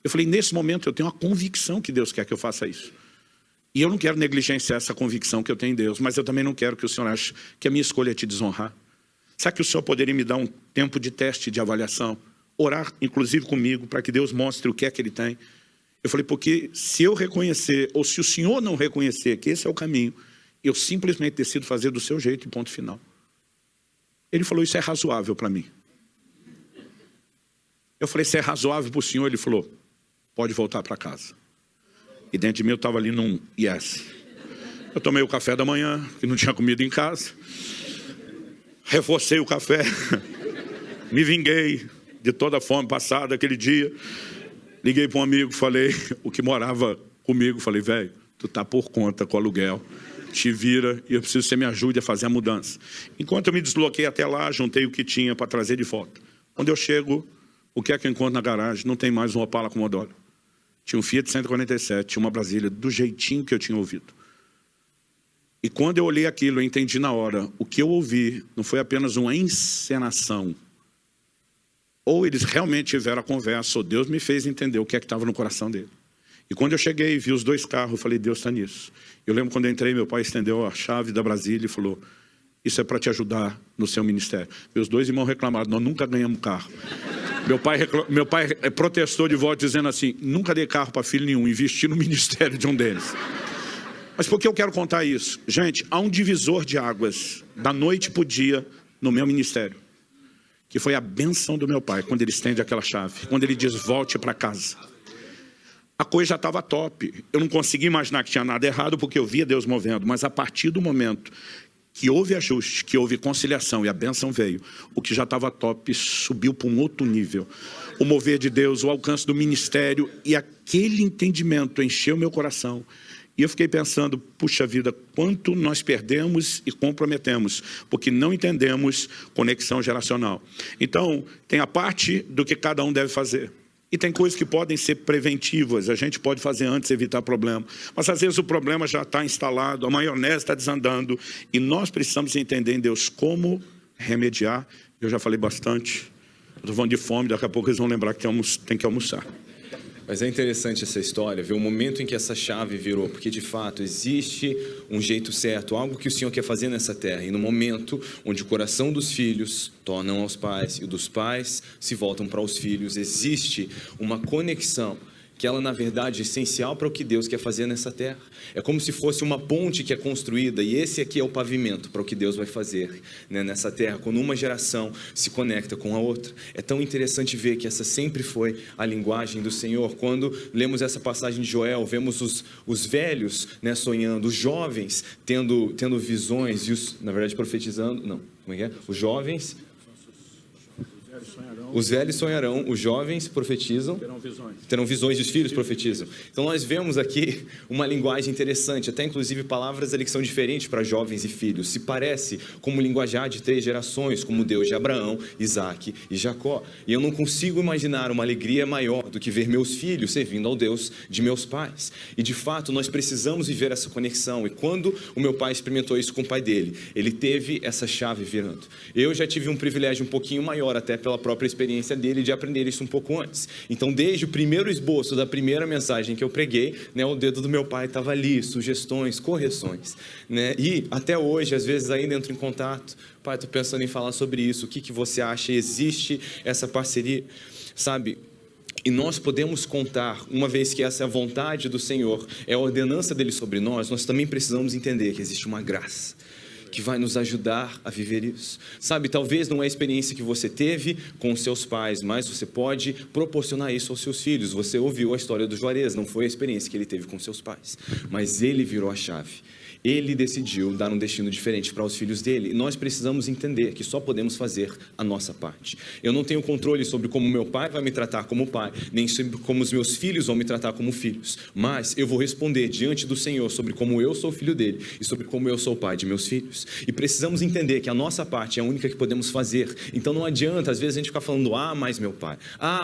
Eu falei, nesse momento eu tenho a convicção que Deus quer que eu faça isso. E eu não quero negligenciar essa convicção que eu tenho em Deus, mas eu também não quero que o senhor ache que a minha escolha é te desonrar. Será que o senhor poderia me dar um tempo de teste, de avaliação? Orar, inclusive comigo, para que Deus mostre o que é que ele tem. Eu falei, porque se eu reconhecer, ou se o senhor não reconhecer que esse é o caminho, eu simplesmente decido fazer do seu jeito e ponto final. Ele falou, isso é razoável para mim. Eu falei, se é razoável para o senhor, ele falou, pode voltar para casa. E dentro de mim eu estava ali num yes. Eu tomei o café da manhã, que não tinha comida em casa. Reforcei o café, me vinguei de toda a fome passada aquele dia. Liguei para um amigo, falei, o que morava comigo, falei, velho, tu tá por conta com o aluguel, te vira e eu preciso que você me ajude a fazer a mudança. Enquanto eu me desloquei até lá, juntei o que tinha para trazer de volta. Quando eu chego, o que é que eu encontro na garagem? Não tem mais um Opala Commodore. Tinha um Fiat 147, tinha uma Brasília, do jeitinho que eu tinha ouvido. E quando eu olhei aquilo, eu entendi na hora, o que eu ouvi não foi apenas uma encenação. Ou eles realmente tiveram a conversa, ou Deus me fez entender o que é que estava no coração dele. E quando eu cheguei e vi os 2 carros, eu falei, Deus está nisso. Eu lembro quando eu entrei, meu pai estendeu a chave da Brasília e falou, isso é para te ajudar no seu ministério. Meus 2 irmãos reclamaram, nós nunca ganhamos carro. Meu pai protestou de volta dizendo assim, nunca dei carro para filho nenhum, investi no ministério de um deles. Mas por que eu quero contar isso? Gente, há um divisor de águas, da noite para o dia, no meu ministério. Que foi a bênção do meu pai, quando ele estende aquela chave. Quando ele diz, volte para casa. A coisa já estava top. Eu não conseguia imaginar que tinha nada errado, porque eu via Deus movendo. Mas a partir do momento que houve ajuste, que houve conciliação e a bênção veio, o que já estava top subiu para um outro nível. O mover de Deus, o alcance do ministério e aquele entendimento encheu meu coração. E eu fiquei pensando, puxa vida, quanto nós perdemos e comprometemos, porque não entendemos conexão geracional. Então, tem a parte do que cada um deve fazer. E tem coisas que podem ser preventivas, a gente pode fazer antes, evitar problema. Mas às vezes o problema já está instalado, a maionese está desandando, e nós precisamos entender em Deus como remediar. Eu já falei bastante, estou falando de fome, daqui a pouco eles vão lembrar que tem que almoçar. Mas é interessante essa história, ver o momento em que essa chave virou, porque de fato existe um jeito certo, algo que o Senhor quer fazer nessa terra, e no momento onde o coração dos filhos tornam aos pais e o dos pais se voltam para os filhos, existe uma conexão que ela, na verdade, é essencial para o que Deus quer fazer nessa terra. É como se fosse uma ponte que é construída, e esse aqui é o pavimento para o que Deus vai fazer, né, nessa terra, quando uma geração se conecta com a outra. É tão interessante ver que essa sempre foi a linguagem do Senhor. Quando lemos essa passagem de Joel, vemos os velhos, né, sonhando, os jovens tendo visões, e na verdade, profetizando, não, como é que é? Os jovens... Os velhos sonharão, os jovens profetizam, terão visões, e os filhos profetizam. Então nós vemos aqui uma linguagem interessante, até inclusive palavras ali que são diferentes para jovens e filhos. Se parece como linguajar de 3 gerações, como o Deus de Abraão, Isaque e Jacó. E eu não consigo imaginar uma alegria maior do que ver meus filhos servindo ao Deus de meus pais. E de fato nós precisamos viver essa conexão. E quando o meu pai experimentou isso com o pai dele, ele teve essa chave virando. Eu já tive um privilégio um pouquinho maior, até pela própria experiência dele, de aprender isso um pouco antes. Então, desde o primeiro esboço da primeira mensagem que eu preguei, né, o dedo do meu pai estava ali, sugestões, correções, né? E até hoje, às vezes ainda entro em contato, pai, estou pensando em falar sobre isso, o que você acha? Existe essa parceria, sabe? E nós podemos contar, uma vez que essa é a vontade do Senhor, é a ordenança dele sobre nós, nós também precisamos entender que existe uma graça que vai nos ajudar a viver isso. Sabe, talvez não é a experiência que você teve com os seus pais, mas você pode proporcionar isso aos seus filhos. Você ouviu a história do Juarez, não foi a experiência que ele teve com seus pais, mas ele virou a chave. Ele decidiu dar um destino diferente para os filhos dele. E nós precisamos entender que só podemos fazer a nossa parte. Eu não tenho controle sobre como meu pai vai me tratar como pai, nem sobre como os meus filhos vão me tratar como filhos. Mas eu vou responder diante do Senhor sobre como eu sou filho dele e sobre como eu sou pai de meus filhos. E precisamos entender que a nossa parte é a única que podemos fazer. Então não adianta, às vezes, a gente ficar falando, mais meu pai,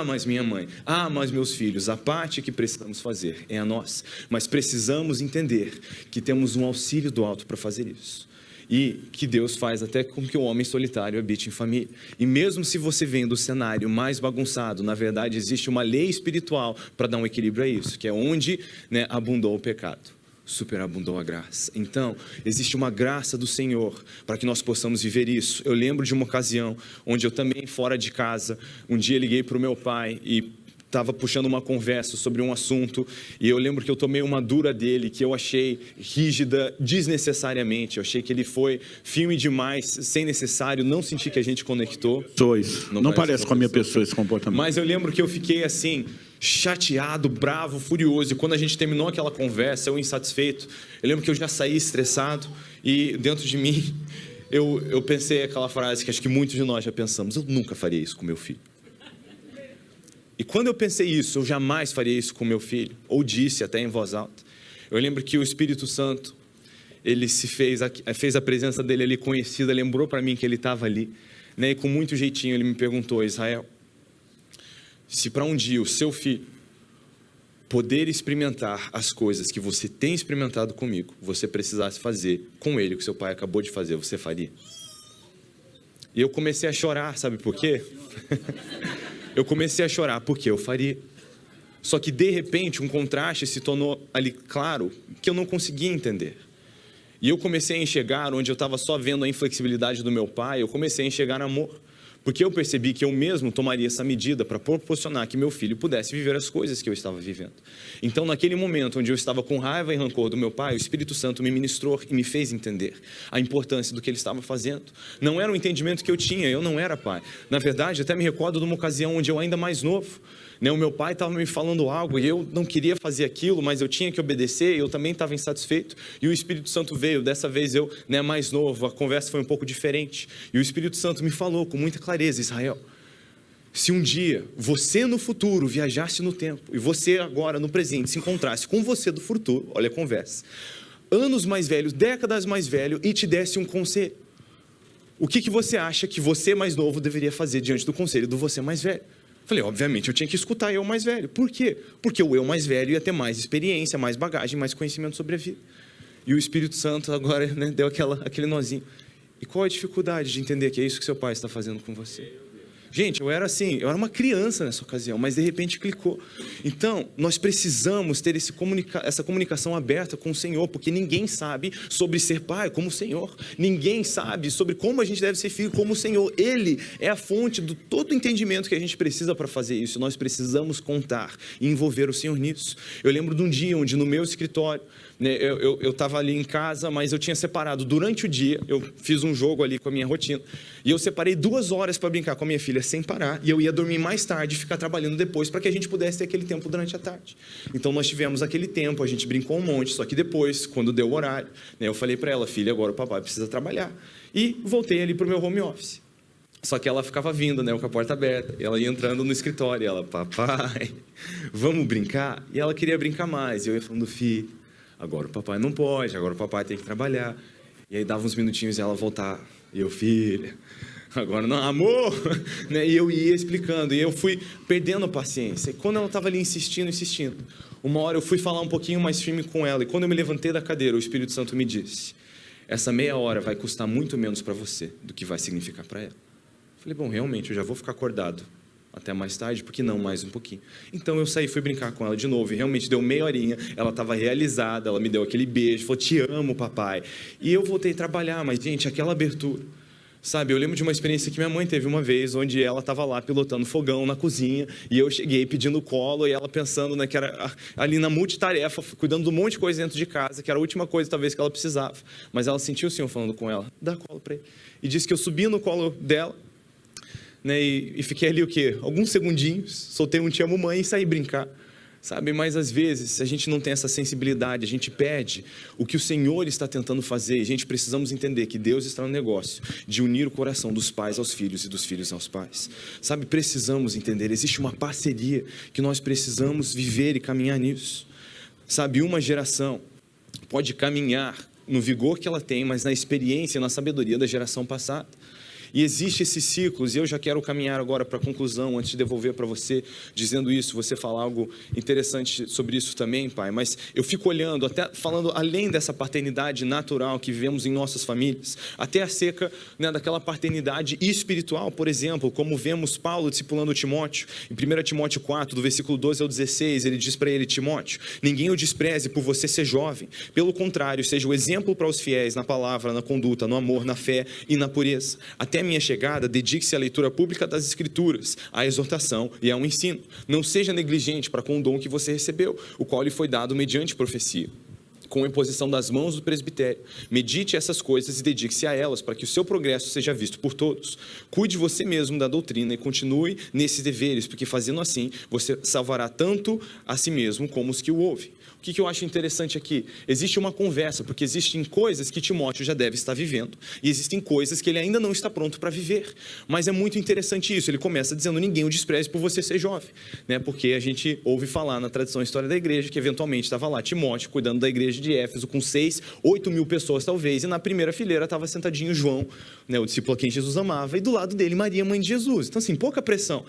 mais minha mãe, mais meus filhos. A parte que precisamos fazer é a nossa. Mas precisamos entender que temos um auxílio do alto para fazer isso. E que Deus faz até com que o homem solitário habite em família. E mesmo se você vem do cenário mais bagunçado, na verdade existe uma lei espiritual para dar um equilíbrio a isso, que é onde, né, abundou o pecado, superabundou a graça. Então, existe uma graça do Senhor para que nós possamos viver isso. Eu lembro de uma ocasião onde eu também, fora de casa, um dia liguei para o meu pai e estava puxando uma conversa sobre um assunto, e eu lembro que eu tomei uma dura dele, que eu achei rígida desnecessariamente. Eu achei que ele foi firme demais, sem necessário, não senti que a gente conectou. Não parece com a minha pessoa esse comportamento. Mas eu lembro que eu fiquei assim, chateado, bravo, furioso, e quando a gente terminou aquela conversa, eu insatisfeito, eu lembro que eu já saí estressado, e dentro de mim, eu pensei aquela frase que acho que muitos de nós já pensamos: eu nunca faria isso com meu filho. E quando eu pensei isso, eu jamais faria isso com meu filho, ou disse até em voz alta. Eu lembro que o Espírito Santo, ele fez a presença dele ali conhecida, lembrou para mim que ele estava ali, né? E com muito jeitinho ele me perguntou: Israel, se para um dia o seu filho poder experimentar as coisas que você tem experimentado comigo, você precisasse fazer com ele o que seu pai acabou de fazer, você faria? E eu comecei a chorar, sabe por quê? Eu comecei a chorar porque eu faria. Só que de repente um contraste se tornou ali claro que eu não conseguia entender. E eu comecei a enxergar, onde eu estava só vendo a inflexibilidade do meu pai, eu comecei a enxergar amor. Porque eu percebi que eu mesmo tomaria essa medida para proporcionar que meu filho pudesse viver as coisas que eu estava vivendo. Então, naquele momento onde eu estava com raiva e rancor do meu pai, o Espírito Santo me ministrou e me fez entender a importância do que ele estava fazendo. Não era o entendimento que eu tinha, eu não era pai. Na verdade, até me recordo de uma ocasião onde eu ainda mais novo, né, o meu pai estava me falando algo e eu não queria fazer aquilo, mas eu tinha que obedecer, eu também estava insatisfeito. E o Espírito Santo veio, dessa vez eu, né, mais novo, a conversa foi um pouco diferente. E o Espírito Santo me falou com muita clareza: Israel, se um dia você no futuro viajasse no tempo e você agora no presente se encontrasse com você do futuro, olha a conversa, anos mais velhos, décadas mais velho, e te desse um conselho, o que você acha que você mais novo deveria fazer diante do conselho do você mais velho? Falei, obviamente eu tinha que escutar eu mais velho. Por quê? Porque o eu mais velho ia ter mais experiência, mais bagagem, mais conhecimento sobre a vida. E o Espírito Santo agora, né, deu aquele nozinho. E qual a dificuldade de entender que é isso que seu pai está fazendo com você? Gente, eu era uma criança nessa ocasião, mas de repente clicou. Então, nós precisamos ter essa comunicação aberta com o Senhor, porque ninguém sabe sobre ser pai como o Senhor. Ninguém sabe sobre como a gente deve ser filho como o Senhor. Ele é a fonte de todo o entendimento que a gente precisa para fazer isso. Nós precisamos contar e envolver o Senhor nisso. Eu lembro de um dia onde no meu escritório, né, eu estava ali em casa, mas eu tinha separado durante o dia, eu fiz um jogo ali com a minha rotina, e eu separei 2 horas para brincar com a minha filha sem parar, e eu ia dormir mais tarde e ficar trabalhando depois, para que a gente pudesse ter aquele tempo durante a tarde. Então nós tivemos aquele tempo, a gente brincou um monte, só que depois, quando deu o horário, né, eu falei para ela, filha, agora o papai precisa trabalhar. E voltei ali para o meu home office. Só que ela ficava vindo, né, com a porta aberta, e ela ia entrando no escritório, e ela, papai, vamos brincar? E ela queria brincar mais, e eu ia falando, filho, agora o papai não pode, agora o papai tem que trabalhar. E aí dava uns minutinhos e ela voltava, e eu, filha, agora não, amor, né? E eu ia explicando, e eu fui perdendo a paciência. E quando ela estava ali insistindo, uma hora eu fui falar um pouquinho mais firme com ela, e quando eu me levantei da cadeira, o Espírito Santo me disse, essa meia hora vai custar muito menos para você do que vai significar para ela. Falei, bom, realmente, eu já vou ficar acordado até mais tarde, porque não mais um pouquinho. Então eu saí, fui brincar com ela de novo, e realmente deu meia horinha, ela estava realizada, ela me deu aquele beijo, falou, te amo, papai. E eu voltei a trabalhar, mas, gente, aquela abertura, sabe, eu lembro de uma experiência que minha mãe teve uma vez, onde ela estava lá pilotando fogão na cozinha, e eu cheguei pedindo colo, e ela pensando, né, que era ali na multitarefa, cuidando de um monte de coisa dentro de casa, que era a última coisa, talvez, que ela precisava. Mas ela sentiu o Senhor falando com ela, dá colo para ele. E disse que eu subi no colo dela, né, e fiquei ali o quê? Alguns segundinhos, soltei um te amo mãe e saí brincar, sabe? Mas às vezes a gente não tem essa sensibilidade, a gente perde o que o Senhor está tentando fazer, e a gente precisamos entender que Deus está no negócio de unir o coração dos pais aos filhos e dos filhos aos pais, sabe? Precisamos entender, existe uma parceria que nós precisamos viver e caminhar nisso, sabe? Uma geração pode caminhar no vigor que ela tem, mas na experiência e na sabedoria da geração passada. E existe esses ciclos, e eu já quero caminhar agora para a conclusão, antes de devolver para você, dizendo isso, você falar algo interessante sobre isso também, pai, mas eu fico olhando, até falando além dessa paternidade natural que vivemos em nossas famílias, até acerca, né, daquela paternidade espiritual, por exemplo, como vemos Paulo discipulando Timóteo, em 1 Timóteo 4, do versículo 12 ao 16, ele diz para ele, Timóteo, ninguém o despreze por você ser jovem, pelo contrário, seja o exemplo para os fiéis na palavra, na conduta, no amor, na fé e na pureza. Até minha chegada, dedique-se à leitura pública das Escrituras, à exortação e ao ensino. Não seja negligente para com o dom que você recebeu, o qual lhe foi dado mediante profecia, com a imposição das mãos do presbitério. Medite essas coisas e dedique-se a elas, para que o seu progresso seja visto por todos. Cuide você mesmo da doutrina e continue nesses deveres, porque fazendo assim, você salvará tanto a si mesmo como os que o ouvem. O que eu acho interessante aqui? Existe uma conversa, porque existem coisas que Timóteo já deve estar vivendo, e existem coisas que ele ainda não está pronto para viver. Mas é muito interessante isso, ele começa dizendo, ninguém o despreze por você ser jovem, né? Porque a gente ouve falar na tradição e história da igreja, que eventualmente estava lá Timóteo, cuidando da igreja de Éfeso, com 6, 8 mil pessoas talvez, e na primeira fileira estava sentadinho João, né, o discípulo a quem Jesus amava, e do lado dele Maria, mãe de Jesus. Então assim, pouca pressão.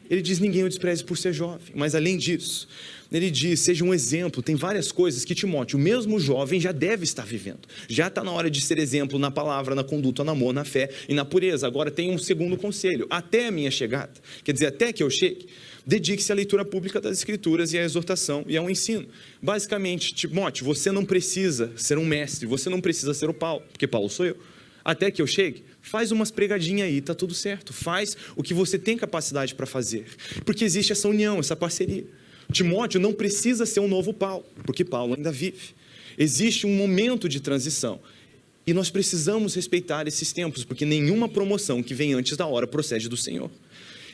Ele diz, ninguém o despreze por ser jovem, mas além disso, ele diz, seja um exemplo, tem várias coisas que Timóteo, o mesmo jovem, já deve estar vivendo. Já está na hora de ser exemplo na palavra, na conduta, no amor, na fé e na pureza. Agora tem um segundo conselho, até a minha chegada, quer dizer, até que eu chegue, dedique-se à leitura pública das Escrituras e à exortação e ao ensino. Basicamente, Timóteo, você não precisa ser um mestre, você não precisa ser o Paulo, porque Paulo sou eu. Até que eu chegue, faz umas pregadinhas aí, está tudo certo. Faz o que você tem capacidade para fazer, porque existe essa união, essa parceria. Timóteo não precisa ser um novo Paulo, porque Paulo ainda vive. Existe um momento de transição, e nós precisamos respeitar esses tempos, porque nenhuma promoção que vem antes da hora procede do Senhor.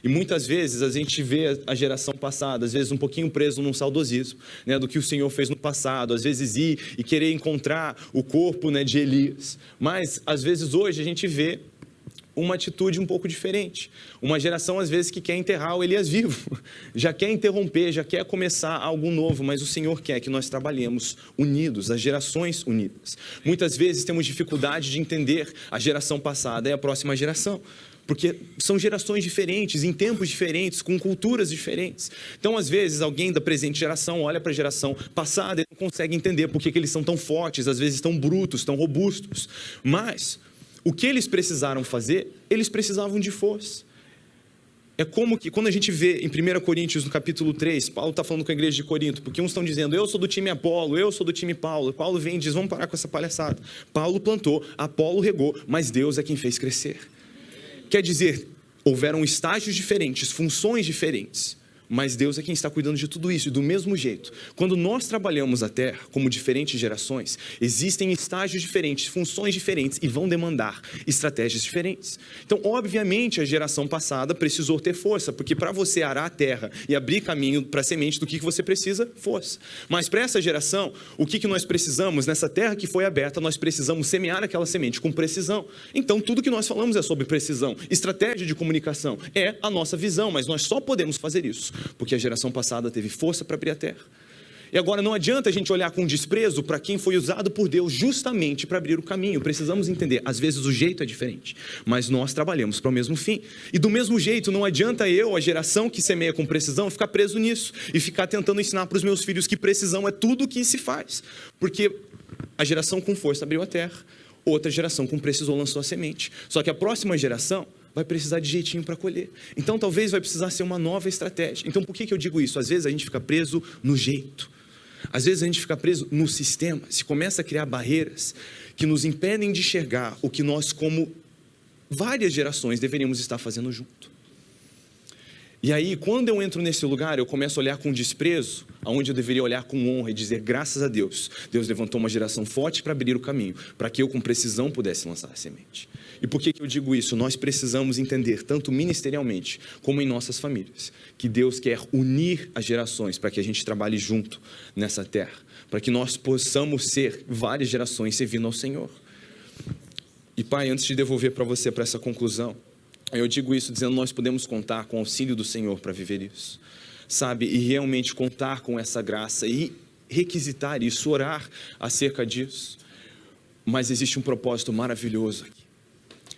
E muitas vezes a gente vê a geração passada, às vezes um pouquinho preso num saudosismo, né, do que o Senhor fez no passado, às vezes ir e querer encontrar o corpo, né, de Elias. Mas às vezes hoje a gente vê uma atitude um pouco diferente. Uma geração, às vezes, que quer enterrar o Elias vivo, já quer interromper, já quer começar algo novo, mas o Senhor quer que nós trabalhemos unidos, as gerações unidas. Muitas vezes temos dificuldade de entender a geração passada e a próxima geração, porque são gerações diferentes, em tempos diferentes, com culturas diferentes. Então, às vezes, alguém da presente geração olha para a geração passada e não consegue entender por que eles são tão fortes, às vezes tão brutos, tão robustos. Mas o que eles precisaram fazer, eles precisavam de força. É como que, quando a gente vê em 1 Coríntios, no capítulo 3, Paulo está falando com a igreja de Corinto, porque uns estão dizendo, eu sou do time Apolo, eu sou do time Paulo. Paulo vem e diz, vamos parar com essa palhaçada. Paulo plantou, Apolo regou, mas Deus é quem fez crescer. Quer dizer, houveram estágios diferentes, funções diferentes, mas Deus é quem está cuidando de tudo isso. E do mesmo jeito, quando nós trabalhamos a terra como diferentes gerações, existem estágios diferentes, funções diferentes e vão demandar estratégias diferentes. Então, obviamente, a geração passada precisou ter força, porque para você arar a terra e abrir caminho para a semente, do que você precisa? Força. Mas para essa geração, o que nós precisamos? Nessa terra que foi aberta, nós precisamos semear aquela semente com precisão. Então, tudo que nós falamos é sobre precisão. Estratégia de comunicação é a nossa visão, mas nós só podemos fazer isso porque a geração passada teve força para abrir a terra. E agora não adianta a gente olhar com desprezo para quem foi usado por Deus justamente para abrir o caminho. Precisamos entender, às vezes o jeito é diferente, mas nós trabalhamos para o mesmo fim. E do mesmo jeito, não adianta eu, a geração que semeia com precisão, ficar preso nisso e ficar tentando ensinar para os meus filhos que precisão é tudo o que se faz. Porque a geração com força abriu a terra, outra geração com precisão lançou a semente. Só que a próxima geração vai precisar de jeitinho para colher. Então, talvez vai precisar ser uma nova estratégia. Então, por que eu digo isso? Às vezes a gente fica preso no jeito. Às vezes a gente fica preso no sistema. Se começa a criar barreiras que nos impedem de enxergar o que nós, como várias gerações, deveríamos estar fazendo junto. E aí, quando eu entro nesse lugar, eu começo a olhar com desprezo, aonde eu deveria olhar com honra e dizer, graças a Deus, Deus levantou uma geração forte para abrir o caminho, para que eu com precisão pudesse lançar a semente. E por que eu digo isso? Nós precisamos entender, tanto ministerialmente, como em nossas famílias, que Deus quer unir as gerações para que a gente trabalhe junto nessa terra, para que nós possamos ser várias gerações servindo ao Senhor. E Pai, antes de devolver para você para essa conclusão, eu digo isso dizendo, nós podemos contar com o auxílio do Senhor para viver isso, sabe? E realmente contar com essa graça e requisitar isso, orar acerca disso. Mas existe um propósito maravilhoso aqui.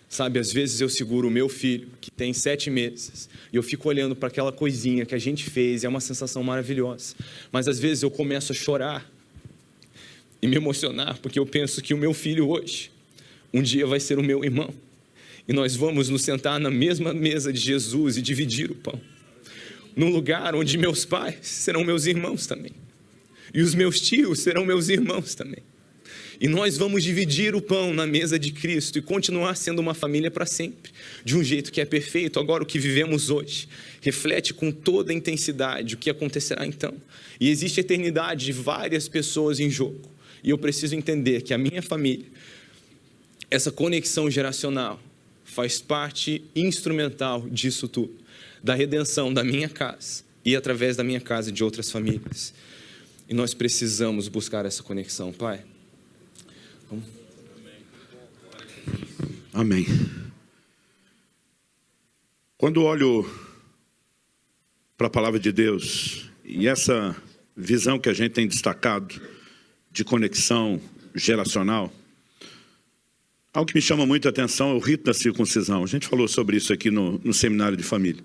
Sabe, às vezes eu seguro o meu filho, que tem 7 meses, e eu fico olhando para aquela coisinha que a gente fez, e é uma sensação maravilhosa. Mas às vezes eu começo a chorar e me emocionar, porque eu penso que o meu filho hoje, um dia vai ser o meu irmão. E nós vamos nos sentar na mesma mesa de Jesus e dividir o pão. Num lugar onde meus pais serão meus irmãos também. E os meus tios serão meus irmãos também. E nós vamos dividir o pão na mesa de Cristo e continuar sendo uma família para sempre. De um jeito que é perfeito. Agora o que vivemos hoje reflete com toda a intensidade o que acontecerá então. E existe eternidade de várias pessoas em jogo. E eu preciso entender que a minha família, essa conexão geracional, faz parte instrumental disso tudo, da redenção da minha casa e através da minha casa de outras famílias. E nós precisamos buscar essa conexão, Pai. Vamos. Amém. Quando olho para a palavra de Deus e essa visão que a gente tem destacado de conexão geracional, algo que me chama muito a atenção é o rito da circuncisão. A gente falou sobre isso aqui no seminário de família.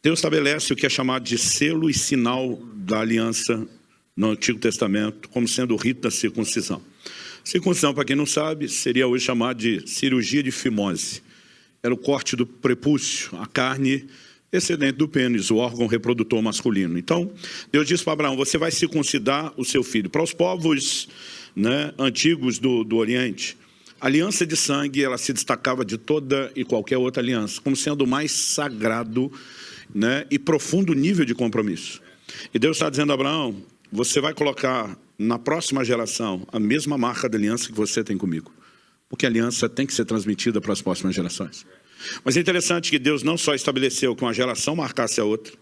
Deus estabelece o que é chamado de selo e sinal da aliança no Antigo Testamento, como sendo o rito da circuncisão. Circuncisão, para quem não sabe, seria hoje chamado de cirurgia de fimose. Era o corte do prepúcio, a carne excedente do pênis, o órgão reprodutor masculino. Então, Deus disse para Abraão, você vai circuncidar o seu filho. Para os povos antigos do Oriente, a aliança de sangue, ela se destacava de toda e qualquer outra aliança, como sendo o mais sagrado, e profundo nível de compromisso. E Deus está dizendo a Abraão, você vai colocar na próxima geração a mesma marca da aliança que você tem comigo. Porque a aliança tem que ser transmitida para as próximas gerações. Mas é interessante que Deus não só estabeleceu que uma geração marcasse a outra,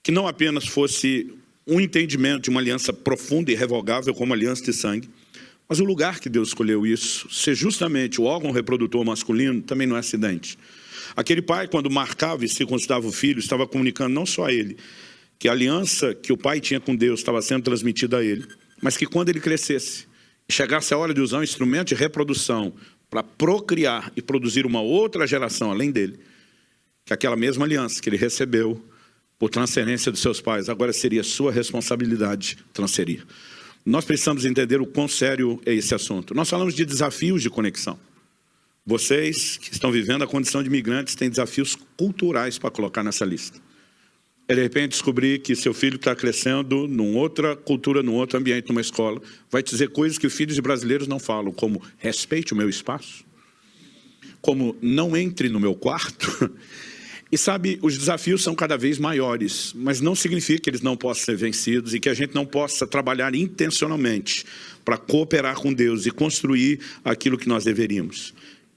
que não apenas fosse um entendimento de uma aliança profunda e irrevogável como a aliança de sangue, mas o lugar que Deus escolheu isso, ser justamente o órgão reprodutor masculino, também não é acidente. Aquele pai, quando marcava e circuncidava o filho, estava comunicando não só a ele, que a aliança que o pai tinha com Deus estava sendo transmitida a ele, mas que quando ele crescesse, chegasse a hora de usar um instrumento de reprodução para procriar e produzir uma outra geração além dele, que aquela mesma aliança que ele recebeu por transferência dos seus pais, agora seria sua responsabilidade transferir. Nós precisamos entender o quão sério é esse assunto. Nós falamos de desafios de conexão. Vocês que estão vivendo a condição de imigrantes têm desafios culturais para colocar nessa lista. É de repente descobrir que seu filho está crescendo numa outra cultura, num outro ambiente, numa escola, vai te dizer coisas que filhos de brasileiros não falam, como respeite o meu espaço, como não entre no meu quarto. E sabe, os desafios são cada vez maiores, mas não significa que eles não possam ser vencidos e que a gente não possa trabalhar intencionalmente para cooperar com Deus e construir aquilo que nós deveríamos.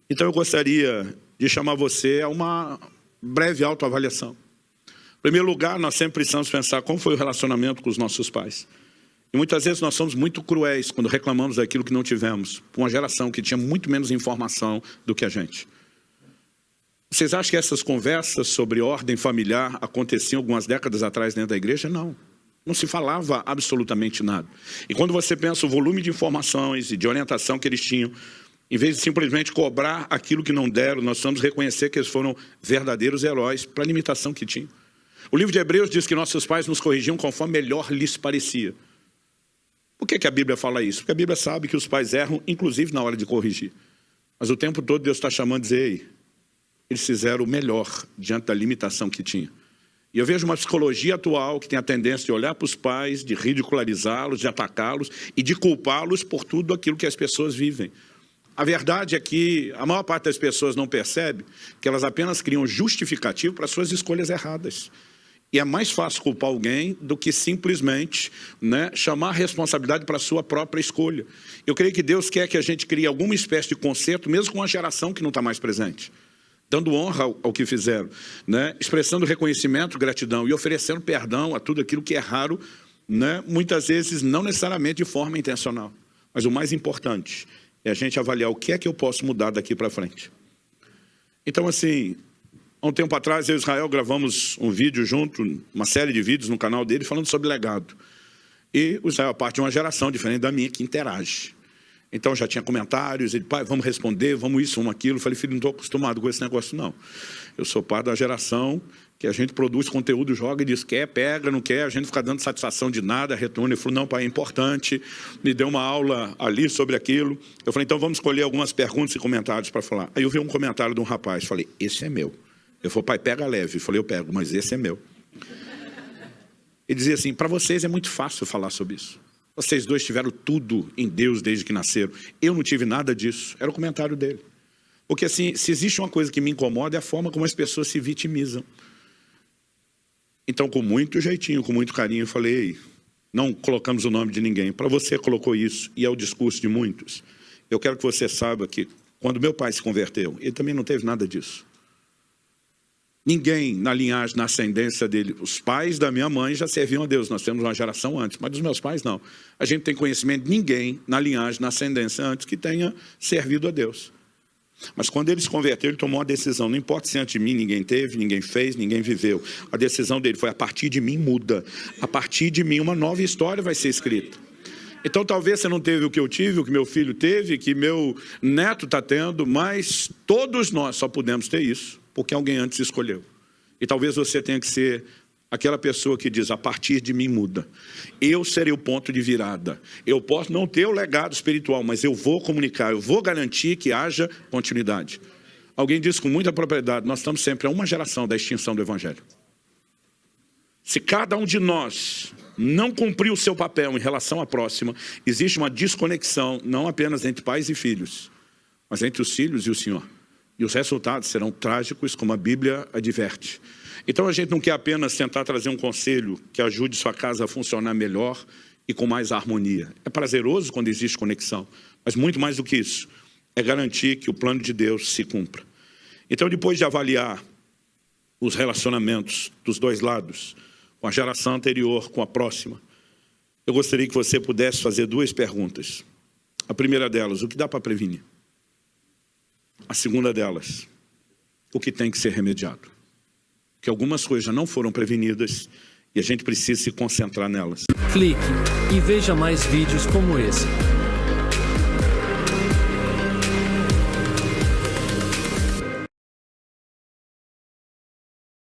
Então eu gostaria de chamar você a uma breve autoavaliação. Em primeiro lugar, nós sempre precisamos pensar como foi o relacionamento com os nossos pais. E muitas vezes nós somos muito cruéis quando reclamamos daquilo que não tivemos, por uma geração que tinha muito menos informação do que a gente. Vocês acham que essas conversas sobre ordem familiar aconteciam algumas décadas atrás dentro da igreja? Não. Não se falava absolutamente nada. E quando você pensa o volume de informações e de orientação que eles tinham, em vez de simplesmente cobrar aquilo que não deram, nós precisamos reconhecer que eles foram verdadeiros heróis para a limitação que tinham. O livro de Hebreus diz que nossos pais nos corrigiam conforme melhor lhes parecia. Por que a Bíblia fala isso? Porque a Bíblia sabe que os pais erram, inclusive na hora de corrigir. Mas o tempo todo Deus está chamando e dizer, ei, eles fizeram o melhor diante da limitação que tinha. E eu vejo uma psicologia atual que tem a tendência de olhar para os pais, de ridicularizá-los, de atacá-los e de culpá-los por tudo aquilo que as pessoas vivem. A verdade é que a maior parte das pessoas não percebe que elas apenas criam justificativo para suas escolhas erradas. E é mais fácil culpar alguém do que simplesmente chamar a responsabilidade para a sua própria escolha. Eu creio que Deus quer que a gente crie alguma espécie de conserto, mesmo com uma geração que não está mais presente. Dando honra ao que fizeram, expressando reconhecimento, gratidão e oferecendo perdão a tudo aquilo que é raro, muitas vezes não necessariamente de forma intencional. Mas o mais importante é a gente avaliar o que é que eu posso mudar daqui para frente. Então, assim, há um tempo atrás, eu e Israel gravamos um vídeo junto, uma série de vídeos no canal dele, falando sobre legado. E o Israel é parte de uma geração diferente da minha, que interage. Então, já tinha comentários, ele, pai, vamos responder, vamos isso, vamos aquilo. Eu falei, filho, não estou acostumado com esse negócio, não. Eu sou parte da geração que a gente produz conteúdo, joga e diz, quer, pega, não quer, a gente fica dando satisfação de nada, retorna. Ele falou, não, pai, é importante, me deu uma aula ali sobre aquilo. Eu falei, então vamos escolher algumas perguntas e comentários para falar. Aí eu vi um comentário de um rapaz, falei, esse é meu. Eu falei, pai, pega leve. Eu falei, eu pego, mas esse é meu. Ele dizia assim, para vocês é muito fácil falar sobre isso. Vocês dois tiveram tudo em Deus desde que nasceram. Eu não tive nada disso. Era o comentário dele. Porque assim, se existe uma coisa que me incomoda é a forma como as pessoas se vitimizam. Então, com muito jeitinho, com muito carinho, eu falei, não colocamos o nome de ninguém. Para você colocou isso, e é o discurso de muitos. Eu quero que você saiba que, quando meu pai se converteu, ele também não teve nada disso. Ninguém na linhagem, na ascendência dele, os pais da minha mãe já serviam a Deus, nós temos uma geração antes, mas dos meus pais não. A gente tem conhecimento de ninguém na linhagem, na ascendência antes que tenha servido a Deus. Mas quando ele se converteu, ele tomou uma decisão, não importa se antes de mim ninguém teve, ninguém fez, ninguém viveu. A decisão dele foi, a partir de mim muda, a partir de mim uma nova história vai ser escrita. Então talvez você não teve o que eu tive, o que meu filho teve, que meu neto está tendo, mas todos nós só pudemos ter isso, porque alguém antes escolheu. E talvez você tenha que ser aquela pessoa que diz, a partir de mim muda. Eu serei o ponto de virada. Eu posso não ter o legado espiritual, mas eu vou comunicar, eu vou garantir que haja continuidade. Alguém disse com muita propriedade, nós estamos sempre a uma geração da extinção do Evangelho. Se cada um de nós não cumprir o seu papel em relação à próxima, existe uma desconexão, não apenas entre pais e filhos, mas entre os filhos e o Senhor. E os resultados serão trágicos, como a Bíblia adverte. Então a gente não quer apenas tentar trazer um conselho que ajude sua casa a funcionar melhor e com mais harmonia. É prazeroso quando existe conexão, mas muito mais do que isso, é garantir que o plano de Deus se cumpra. Então, depois de avaliar os relacionamentos dos dois lados, com a geração anterior, com a próxima, eu gostaria que você pudesse fazer duas perguntas. A primeira delas, o que dá para prevenir? A segunda delas, o que tem que ser remediado? Que algumas coisas já não foram prevenidas e a gente precisa se concentrar nelas. Clique e veja mais vídeos como esse.